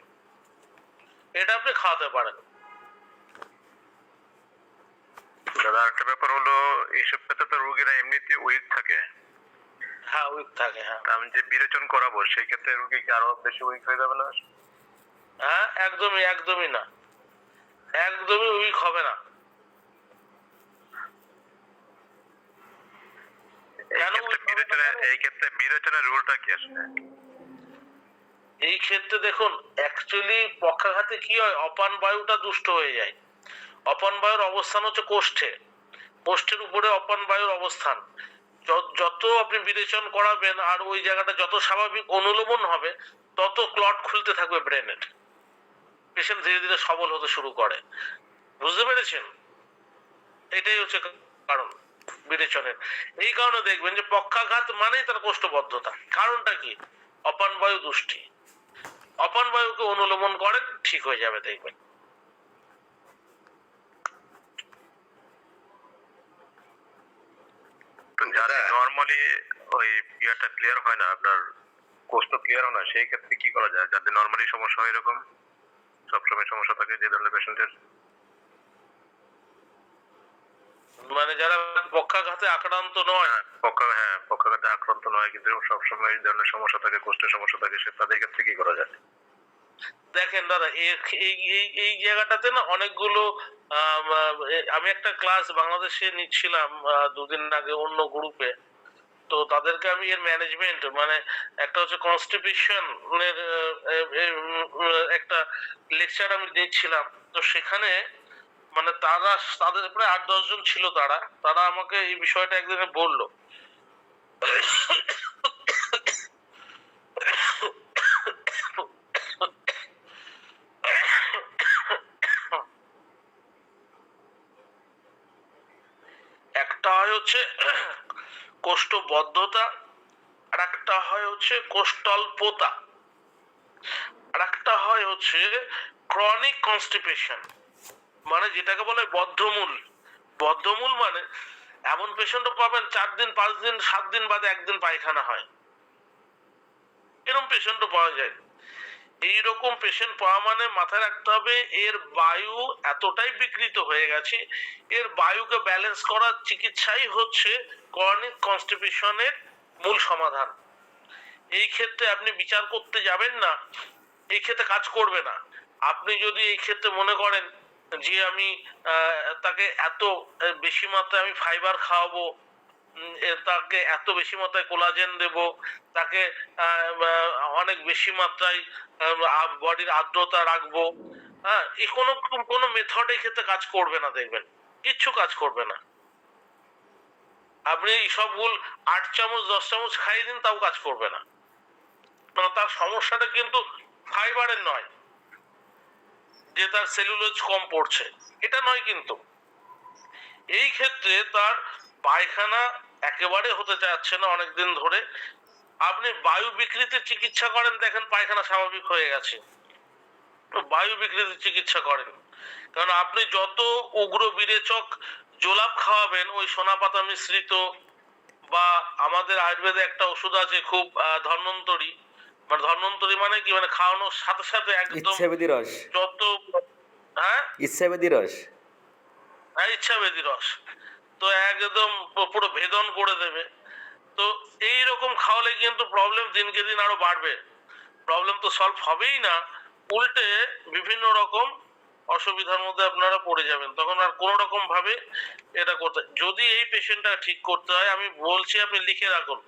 এটা আপনি খাওয়াতে পারেন। দাদা একটা ব্যাপার হলো এইসব ক্ষেত্রে তো রোগীরা এমনিতে উইক থাকে, হ্যাঁ উইক থাকে, হ্যাঁ আমি যে বিরেচন করাবো সেই ক্ষেত্রে রোগী কি আরো বেশি উইক হয়ে যাবে না? হ্যাঁ একদমই একদমই না, একদমই উইক হবে না। এই ক্ষেত্রে বিরেচনের রুলটা কি আসলে? এই ক্ষেত্রে দেখুন অ্যাকচুয়ালি পক্ষাঘাতে কি হয়, অপান বায়ুটা দুষ্ট হয়ে যায়। অপান বায়ুর অবস্থান হচ্ছে কোষ্ঠে, কোষ্ঠের উপরে অপান বায়ুর অবস্থান। যত আপনি বিরেচন করাবেন আর ওই জায়গাটা যত স্বাভাবিক অনুলোমন হবে, তত ক্লট খুলতে থাকবে ব্রেনের, পেশেন্ট ধীরে ধীরে সবল হতে শুরু করে। বুঝতে পেরেছেন? এটাই হচ্ছে কারণ বিরেচনের। এই কারণে দেখবেন যে পক্ষাঘাত মানেই তার কোষ্ঠবদ্ধতা। কারণটা কি? অপান বায়ু দুষ্টি। অপান বায়ুকে অনুলোমন করেন, ঠিক হয়ে যাবে দেখবেন। নরমালি ওই ইয়াটা ক্লিয়ার হয় না, আপনার কোষ্ঠ ক্লিয়ার হয় না, সেই ক্ষেত্রে কি করা যায়? যাদের নরমালি সমস্যা হয় এরকম সবসময় সমস্যা থাকে যে ধরনের পেশেন্টের, মানে যারা পক্ষাঘাতে আক্রান্ত নয়, পক্ষাঘাতে আক্রান্ত নয় কিন্তু সবসময় এই ধরনের সমস্যা থাকে, কোষ্ঠের সমস্যা থাকে, সে তাদের ক্ষেত্রে কি করা যায়? দেখেন দাদা এই জায়গাটাতে না অনেকগুলো আমি একটা ক্লাস বাংলাদেশে নিচ্ছিলাম দুদিন আগে অন্য গ্রুপে, তো তাদেরকে আমি এর ম্যানেজমেন্ট মানে একটা হচ্ছে কনস্টিপেশন এর একটা লেকচার আমি দিচ্ছিলাম, তো সেখানে মানে তাদের প্রায় 8-10 জন ছিল, তারা আমাকে এই বিষয়টা একদিনে বললো। একটা হয় হচ্ছে কোষ্ঠবদ্ধতা, আর একটা হয় হচ্ছে কোষ্ঠল্পতা, আর একটা হয় হচ্ছে ক্রনিক কনস্টিপেশন, মানে যেটাকে বলে বদ্ধমূল। বদ্ধমূল মানে এমন পেশেন্টও পাবেন 4 দিন 5 দিন 7 দিন বাদে একদিন পায়খানা হয়, এরকম পেশেন্টও পাওয়া যায়। এইরকম পেশেন্ট পাওয়া মানে মাথায় রাখতে হবে এর বায়ু এতটাই বিকৃত হয়ে গেছে, এর বায়ুকে ব্যালেন্স করার চিকিৎসাই হচ্ছে ক্রনিক কনস্টিপেশনের মূল সমাধান। এই ক্ষেত্রে আপনি বিচার করতে যাবেন না, এই ক্ষেত্রে কাজ করবে না। আপনি যদি এই ক্ষেত্রে মনে করেন যে আমি তাকে এত বেশি মাত্রায় আমি ফাইবার খাওয়াবো, তাকে এত বেশি মাত্রায় কোলাজেন দেব, তাকে অনেক বেশি মাত্রায় বডির আর্দ্রতা রাখবো, হ্যাঁ, এই কোনো মেথড এই ক্ষেত্রে কাজ করবে না, দেখবেন কিচ্ছু কাজ করবে না। আপনি সবগুলো 8 চামচ 10 চামচ খাইয়ে দিন, তাও কাজ করবে না। মানে তার সমস্যাটা কিন্তু ফাইবারের নয় যে তার সেলুলোজ কম পড়ছে, এটা নয় কিন্তু। এই ক্ষেত্রে তার পায়খানা একেবারে হতে চাচ্ছে না অনেকদিন ধরে, আপনি বায়ু বিকৃতির চিকিৎসা করেন, দেখেন পায়খানা স্বাভাবিক হয়ে গেছে। বায়ু বিকৃতির চিকিৎসা করেন, কারণ আপনি যত উগ্র বিরেচক জোলাপ খাওয়াবেন, ওই সোনাপাতা মিশ্রিত বা আমাদের আয়ুর্বেদে একটা ওষুধ আছে খুব ধন্বন্তরী, মানে ধন্বন্তরী মানে কি, মানে খাওয়ানোর সাথে সাথে একদম ইচ্ছাবেদী রস, যত, হ্যাঁ ইচ্ছাবেদী রস, হ্যাঁ ইচ্ছাবেদী রস, তো একদম পুরো ভেদন করে দেবে। তো এই রকম খাওয়ালে কিন্তু প্রবলেম দিনকে দিন আরো বাড়বে, প্রবলেম তো সলভ হবেই না, উল্টে বিভিন্ন রকম অসুবিধার মধ্যে আপনারা পড়ে যাবেন। তখন আর কোনো রকম ভাবে এটা করতে, যদি এই পেশেন্টটা ঠিক করতে হয়, আমি বলছি আপনি লিখে রাখুন,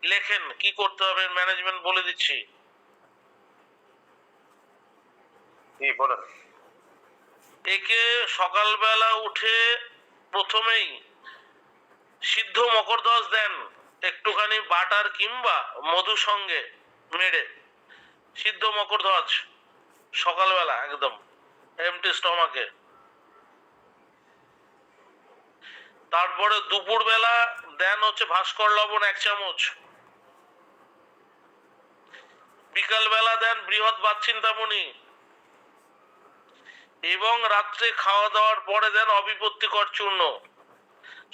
লেখেন কি করতে হবে, ম্যানেজমেন্ট বলে দিচ্ছি। বলেন। একে সকালবেলা উঠে প্রথমেই সিদ্ধ মকরদশ দেন, একটুখানি বাটার কিংবা মধু সঙ্গে মেরে, সিদ্ধ মকরধ্বজ সকালবেলা একদম এমটি স্টমাকে। তারপরে দুপুর বেলা দেন হচ্ছে ভাস্কর লবণ 1 চামচ, বিকাল বেলা দেন বৃহৎ বাতচিন্তামণি, এবং রাত্রে খাওয়া দাওয়ার পরে দেন অবিপত্তিকর চূর্ণ।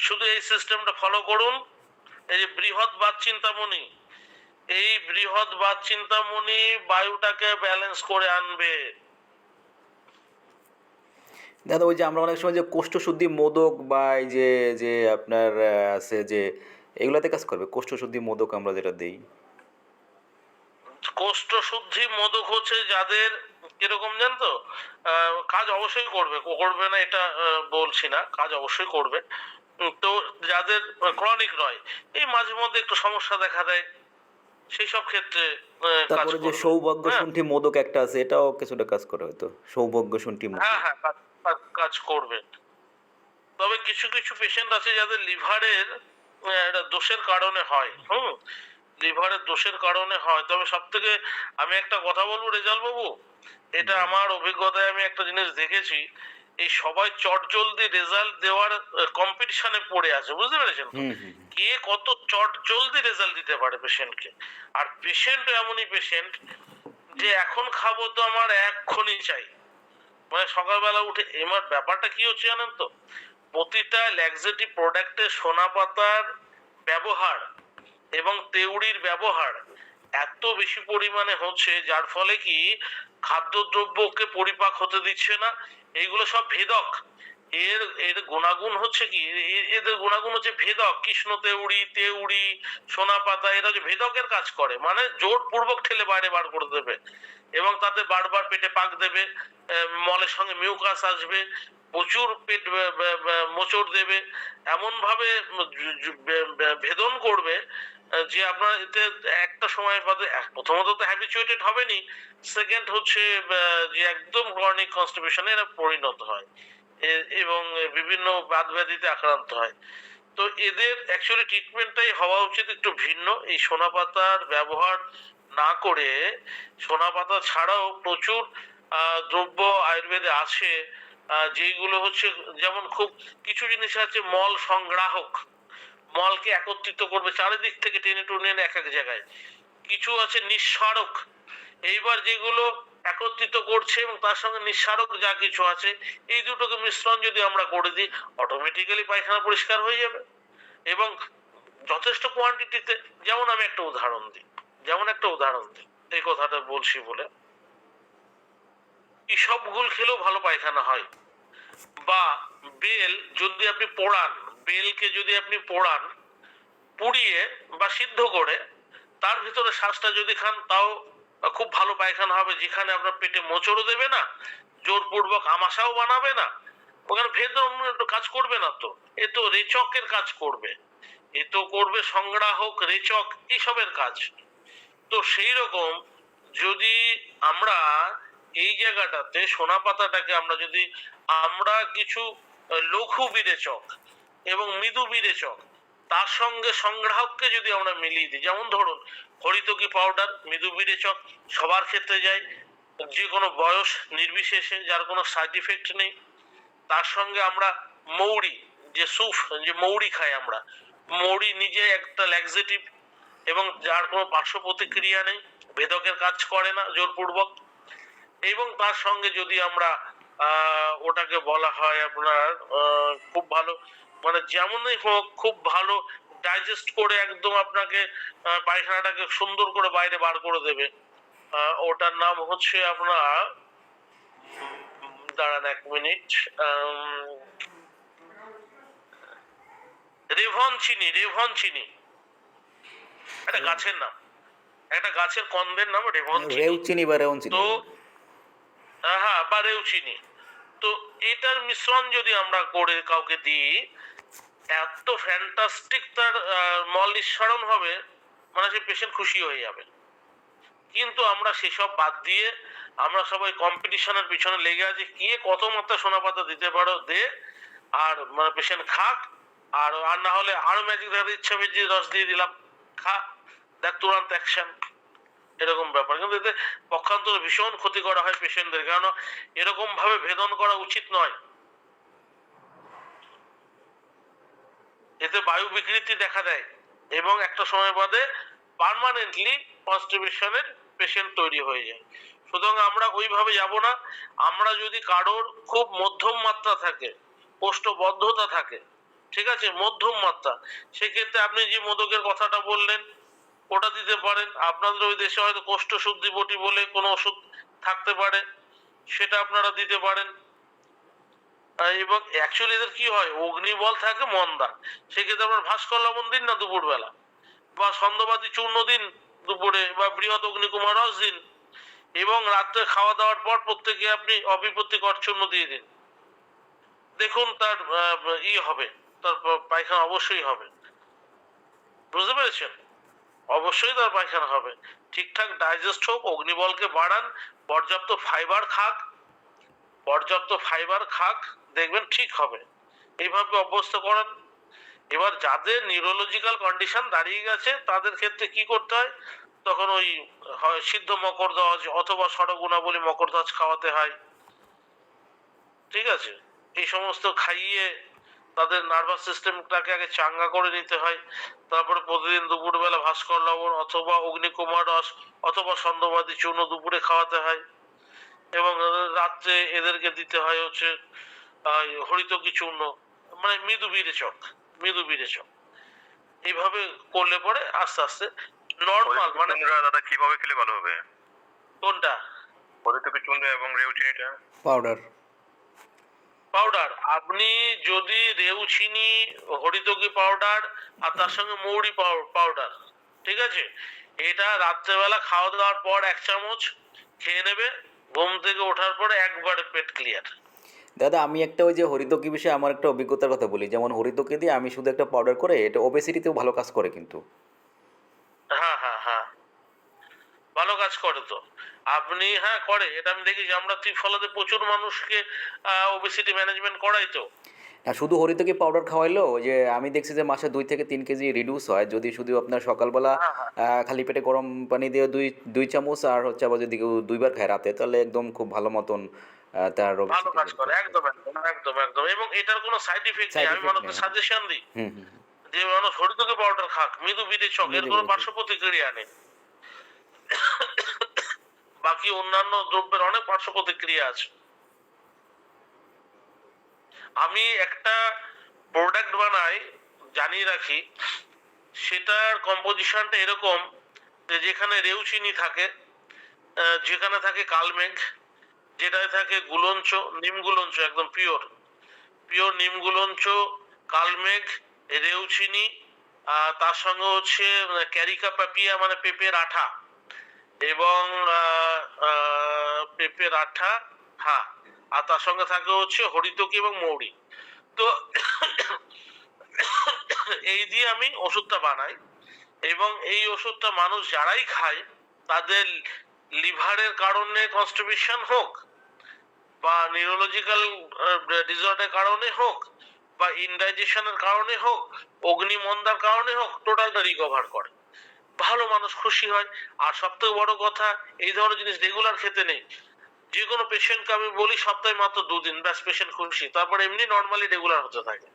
শুধু এই সিস্টেমটা ফলো করুন। এই যে বৃহৎ বাতচিন্তামণি, এই বৃহৎ বাতচিন্তামণি বায়ুটাকে ব্যালেন্স করে আনবে। দাদা ওই যে আমরা অনেক সময় যে কোষ্ঠশুদ্ধি মোদক বা এই যে যে আপনার আছে যে এগুলাতে কাজ করবে, কোষ্ঠশুদ্ধি মোদক আমরা যেটা দিই। কোষ্ঠ শুদ্ধি মোদক হচ্ছে যাদের কিরকম জান তো, কাজ অবশ্যই করবে, করবে না এটা বলছি না, কাজ অবশ্যই করবে। তো যাদের ক্রনিক নয়, এই মাঝে মধ্যে একটু সমস্যা দেখা দেয়, সেই সব ক্ষেত্রে কাজ তারপরে যে করবে। সৌভাগ্য হ্যাঁ শুন্ঠি মোদক একটা আছে, এটাও কিছুটা কাজ করে হয়তো, সৌভাগ্য শুন্ঠি মোদক। হ্যাঁ হ্যাঁ কাজ করবে। তবে কিছু কিছু পেশেন্ট আছে যাদের লিভারের দোষের কারণে হয়, লিভারের দোষের কারণে হয়। তবে সব থেকে আমি একটা কথা বলবো রেজাল বাবু, এটা আমার অভিজ্ঞতায় আমি একটা জিনিস দেখেছি, এই সবাই চটজলদি রেজাল্ট দেওয়ার কম্পিটিশনে পড়ে আছে, বুঝতে পেরেছেন তো? হুম হুম। কে কত চটজলদি রেজাল্ট দিতে পারে পেশেন্টকে। আর পেশেন্ট এমনই পেশেন্ট যে এখন খাবো তো আমার এক্ষুনি চাই, মানে সকালবেলা উঠে। এবার ব্যাপারটা কি হচ্ছে জানেন তো, প্রতিটা ল্যাক্সেটিভ প্রোডাক্টে সোনা পাতার ব্যবহার এবং তেউড়ির ব্যবহার এত বেশি পরিমাণে হচ্ছে, যার ফলে কি খাদ্যদ্রব্যকে পরিপাক হতে দিচ্ছে না। এইগুলো সব ভেদক। এর এর গুণাগুণ হচ্ছে কি, এদের গুণাগুণ হচ্ছে ভেদক। কৃষ্ণ তেউড়ি, তেউড়ি, সোনা পাতা, এরা যে ভেদকের কাজ করে, মানে জোরপূর্বক ঠেলে বাইরে বার করে দেবে, এবং তাতে বারবার পেটে পাক দেবে, মলের সঙ্গে মিউকাস আসবে, প্রচুর পেট মোচড় দেবে, এমন ভাবে ভেদন করবে যে আপনার এতে একটা সময় বাদে প্রথমত তো হ্যাবিচুয়েটেড হবেনি, সেকেন্ড হচ্ছে যে একদম ক্রনিক কনস্টিপেশনে এরা পরিণত হয় এবং বিভিন্ন বাত ব্যাধিতে আক্রান্ত হয়। তো এদের অ্যাকচুয়ালি ট্রিটমেন্টটাই হওয়া উচিত একটু ভিন্ন। এই সোনা পাতার ব্যবহার না করে, সোনা পাতা ছাড়াও প্রচুর দ্রব্য আয়ুর্বেদে আছে, যেইগুলো হচ্ছে, যেমন খুব কিছু জিনিস আছে মল সংগ্রাহক, মলকে একত্রিত করবে, চারিদিক থেকে টেনে টুনে এনে এক এক জায়গায়। কিছু আছে নিঃসারক, এইবার যেগুলো একত্রিত করছে এবং তার সঙ্গে নিঃসারক যা কিছু আছে, এই দুটোকে মিশ্রণ যদি আমরা করে দিই, অটোমেটিক্যালি পায়খানা পরিষ্কার হয়ে যাবে এবং যথেষ্ট কোয়ান্টিটিতে। যেমন আমি একটা উদাহরণ দিই, এই কথাটা বলছি বলে, ইসবগুল খেলেও ভালো পায়খানা হয়। বা বেল যদি আপনি পোড়ান, বেলকে যদি আপনি পোড়ান, পুড়িয়ে বা সিদ্ধ করে তার ভিতরে শ্বাসটা যদি খান, তাও খুব ভালো পায়খানা হবে। যেখানে আপনার পেটে মোচড়ও দেবে না, জোরপূর্বক আমাশাও বানাবে না, ওখানে ভেদন কাজ করবে না, তো এ তো রেচকের কাজ করবে, এ তো করবে সংগ্রাহক, রেচক, এসবের কাজ। তো সেই রকম যদি আমরা এই জায়গাটাতে সোনা পাতাটাকে আমরা কিছু লঘু বিরেচক এবং মৃদু বিরেচক, তার সঙ্গে সংগ্রাহককে যদি আমরা মিলিয়ে দিই, যেমন ধরুন হরিতকি পাউডার মৃদু বিরেচক, সবার ক্ষেত্রে যায়, যে কোনো বয়স নির্বিশেষে, যার কোনো সাইড ইফেক্ট নেই। তার সঙ্গে আমরা মৌরি, যে সুফ, যে মৌরি খাই আমরা, মৌরি নিজে একটা ল্যাক্সেটিভ এবং যার কোনো পার্শ্ব প্রতিক্রিয়া নেই, ভেদকের কাজ করে না জোরপূর্বক। এবং তার সঙ্গে যদি আমরা ওটাকে বলা হয় আপনার খুব ভালো, মানে যেমনই হোক খুব ভালো ডাইজেস্ট করে একদম আপনাকে পায়খানাটাকে সুন্দর করে বাইরে বার করে দেবে, ওটার নাম হচ্ছে আপনার, দাঁড়ান 1 মিনিট, রেভন চিনি একটা গাছের নাম, একটা গাছের কন্দের নাম রেভন চিনি। রেউচিনি বা রেউনচিনি। তো হ্যাঁ, বা রেউচিনি। তো এটার মিশ্রণ যদি আমরা করে কাউকে দিই, এত ফ্যান্টাস্টিক তার মল নিঃসরণ হবে, মানে সে পেশেন্ট খুশি হয়ে যাবে। কিন্তু আমরা সেসব বাদ দিয়ে আমরা সবাই কম্পিটিশনের পিছনে লেগে আছি, কে কত মাত্রা সোনা পাতা দিতে পারো দে, আর মানে পেশেন্ট খাক, আর আর না হলে আরো ম্যাজিক দেখাতে ইচ্ছা হয়েছে রস দিয়ে দিলাম, খা, দেখ তুরান্ত অ্যাকশন, এরকম ব্যাপার। কিন্তু এতে পক্ষান্তরে ভীষণ ক্ষতি করা হয় পেশেন্টদের, কারণ এরকম ভাবে ভেদন করা উচিত নয়। এতে বায়ু বিকৃতি দেখা দেয় এবং একটা সময় বাদে পার্মানেন্টলি কনস্টিপেশনের পেশেন্ট তৈরি হয়ে যায়। সুতরাং আমরা ওইভাবে যাব না। আমরা যদি কারোর খুব মধ্যম মাত্রা থাকে, কোষ্ঠবদ্ধতা থাকে, ঠিক আছে, মধ্যম মাত্রা, সেক্ষেত্রে আপনি যে মোদকের কথাটা বললেন ওটা দিতে পারেন। আপনাদের ওই দেশে হয়তো কোষ্ঠ শুদ্ধি বটি বলে কোনো ওষুধ থাকতে পারে, সেটা আপনারা দিতে পারেন। এবং অ্যাকচুয়ালি এদের কি হয়, অগ্নিবল থাকে মন্দা, সেক্ষেত্রে আপনার ভাস্কর লবণ দিন না দুপুর বেলা, বা সন্ধ্যবাদী চূর্ণ দিন দুপুরে, বা বৃহৎ অগ্নিকুমার রস দিন, এবং রাত্রে খাওয়া দাওয়ার পর প্রত্যেকে আপনি অবিপত্তিকর চূর্ণ দিয়ে দিন। দেখুন তার হবে, তার পায়খানা অবশ্যই হবে। বুঝতে পেরেছেন? অবশ্যই তার পায়খানা হবে, ঠিকঠাক ডাইজেস্ট হোক, অগ্নিবলকে বাড়ান, পর্যাপ্ত ফাইবার খাক, দেখবেন ঠিক হবে। এইভাবে অভ্যস্ত করান। এবার যাদের নিউরোলজিক্যাল কন্ডিশন দাঁড়িয়ে গেছে তাদের ক্ষেত্রে কি করতে হয়, তখন ওই হয় সিদ্ধ মকরধ্বজ অথবা ষড়গুণাবলী মকরধ্বজ খাওয়াতে হয়, ঠিক আছে। এই সমস্ত খাইয়ে তাদের নার্ভাস সিস্টেমটাকে আগে চাঙ্গা করে নিতে হয়। তারপরে প্রতিদিন দুপুরবেলা ভাস্কর লবণ অথবা অগ্নিকুমার রস অথবা সন্ধ্যবাদী চূর্ণ দুপুরে খাওয়াতে হয়, এবং রাত্রে এদেরকে দিতে হয় হচ্ছে হরিতকি চূর্ণ, মানে মৃদু বিরেচক। এইভাবে করলে পরে আস্তে আস্তে নর্মাল, মানে দাদা কিভাবে খেলে ভালো হবে? কোনটা? হরিতকি চূর্ণ এবং রেউচিনিটা পাউডার। পাউডার আপনি যদি রেউচিনি, হরিতকি পাউডার আর তার সঙ্গে মৌরি পাউডার, ঠিক আছে, এটা রাত্রেবেলা খাওয়া দাওয়ার পর 1 চামচ খেয়ে নেবে, ঘুম থেকে ওঠার পরে একবারে পেট ক্লিয়ার। দাদা আমি একটা ওই যে হরিতকি বিষয়ে আমার একটা অভিজ্ঞতার কথা বলি, যেমন হরিতকি দিয়ে আমি শুধু একটা পাউডার করে, এটা ওবেসিটিতেও ভালো কাজ করে কিন্তু। হ্যাঁ হ্যাঁ হ্যাঁ, ভালো কাজ করে তো। আপনি হ্যাঁ করে, এটা আমি দেখি যে আমরা ত্রিফলাতে প্রচুর মানুষকে ওবেসিটি ম্যানেজমেন্ট করাই তো। না শুধু হরিতকি পাউডার খাওয়াইলো, যে আমি দেখছি যে মাসে 2 থেকে 3 কেজি রিডিউস হয় যদি শুধু আপনার সকালবেলা হ্যাঁ হ্যাঁ, খালি পেটে গরম পানি দিয়ে দুই চামচ, আর হচ্ছে আবার যদি কেউ 2বার খায় রাতে, তাহলে একদম খুব ভালো মতন তার ভালো obesity কাজ করে, control একদম একদম একদম একদম। এবং এটার কোনো সাইড ইফেক্ট নেই। সাইড আমি ইফেক্ট মানুষকে নেই। সাজেশন দিই হুম হুম যে মানুষ হরিতকি পাউডার খাক, মৃদু বিরেচক, এর মৃদু কোনো বিরেচক। পার্শ্ব প্রতিক্রিয়া নেই। বাকি অন্যান্য দ্রব্যের অনেক পার্শ্ব প্রতিক্রিয়া আছে। আমি একটা প্রোডাক্ট বানাই, জানিয়ে রাখি, সেটার কম্পোজিশনটা এরকম যে যেখানে রেউচিনি থাকে, যেখানে থাকে কালমেঘ, যেটায় থাকে গুলঞ্চ, নিম গুলঞ্চ, একদম পিওর নিম গুলঞ্চ, কালমেঘ, রেউচিনি, তার সঙ্গে হচ্ছে ক্যারিকা প্যাপিয়া মানে পেঁপের আঠা, এবং পেঁপের আঠা, হ্যাঁ, আর তার সঙ্গে থাকে হচ্ছে হরিতকি এবং মৌরি। তো এই দিয়ে আমি ওষুধটা বানাই, এবং এই ওষুধটা মানুষ যারাই খায় তাদের লিভারের কারণে কনস্টিপেশন হোক, বা নিউরোলজিক্যাল ডিসঅর্ডারের কারণে হোক, বা ইনডাইজেশনের কারণে হোক, অগ্নিমন্দার কারণে হোক, টোটালটা রিকভার করে, ভালো মানুষ খুশি হয়। আর সবথেকে বড় কথা, এই ধরনের জিনিস রেগুলার খেতে নেই। যে কোনো পেশেন্টকে আমি বলি সপ্তাহে মাত্র 2 দিন, ব্যাস পেশেন্ট খুশি, তারপরে এমনি নর্মালি রেগুলার হতে থাকে।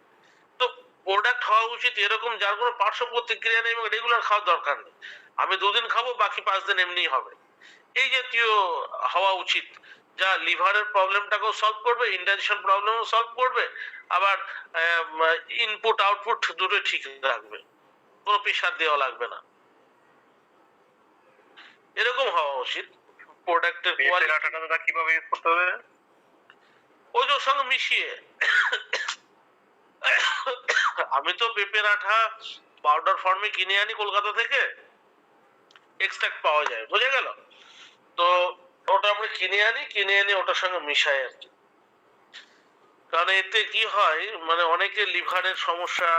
তো প্রোডাক্ট হওয়া উচিত এরকম যার কোনো পার্শ্ব প্রতিক্রিয়া নেই এবং রেগুলার খাওয়ার দরকার নেই। আমি 2 দিন খাবো, বাকি 5 দিন এমনি হবে, এই জাতীয় হওয়া উচিত, যা লিভারের প্রবলেমটাকেও সলভ করবে, ইনডাইজেশন প্রবলেমও সলভ করবে, আবার ইনপুট আউটপুট দুটোই ঠিক রাখবে, কোনো প্রেশার দেওয়া লাগবে না। এরকম হওয়া উচিত প্রোডাক্টের কোয়ালিটি। আটাটা দাদা কিভাবে ইউজ করতে হবে? ওই যে ওর সঙ্গে মিশিয়ে আমি তো পেঁপের আঠা পাউডার ফর্মে কিনে আনি কলকাতা থেকে, এক্সট্রাক্ট পাওয়া যায়, বোঝা গেল? তো ওটা আমরা কিনে আনি ওটার সঙ্গে মিশাই আর কি। কারণ এতে কি হয়, মানে অনেকের লিভারের সমস্যা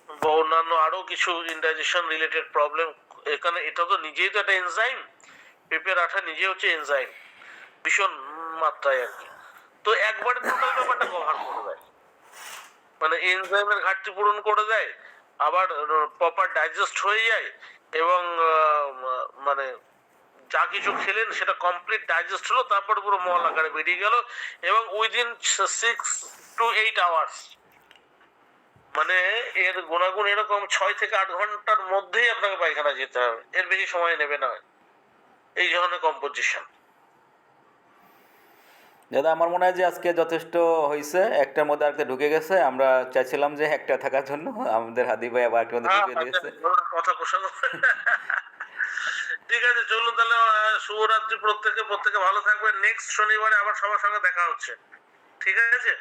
বা অন্যান্য আরো কিছু ইনডাইজেশন রিলেটেড প্রবলেম, এখানে এটা তো নিজেই তো একটা এনজাইম, পেঁপের আঠা নিজে হচ্ছে এনজাইম ভীষণ মাত্রায় আর কি। তো একবারে টোটাল ব্যাপারটা কভার করে দেয়, মানে এনজাইমের ঘাটতি পূরণ করে দেয়, আবার প্রপার ডাইজেস্ট হয়ে যায়, এবং মানে যা কিছু খেলেন সেটা কমপ্লিট ডাইজেস্ট হলো, তারপরে পুরো মল আকারে বেরিয়ে গেল, এবং উইদিন 6 to 8 hours, মানে এর গুণাগুণ এরকম 6 থেকে 8 ঘন্টার মধ্যেই আপনাকে পায়খানা যেতে হবে, এর বেশি সময় নেবে না এই ধরনের কম্পোজিশন। দাদা আমার মনে হয় যে আজকে যথেষ্ট হয়েছে, একটার মধ্যে আরেকটা ঢুকে গেছে, আমরা চাইছিলাম যে একটা থাকার জন্য, আমাদের হাদি ভাই আবার একটা মধ্যে ঢুকে দিয়েছে। কথা প্রসঙ্গ ঠিক আছে, চলুন তাহলে, শুভরাত্রি প্রত্যেকে, প্রত্যেকে ভালো থাকবেন। নেক্সট শনিবারে আবার সবার সঙ্গে দেখা হচ্ছে, ঠিক আছে?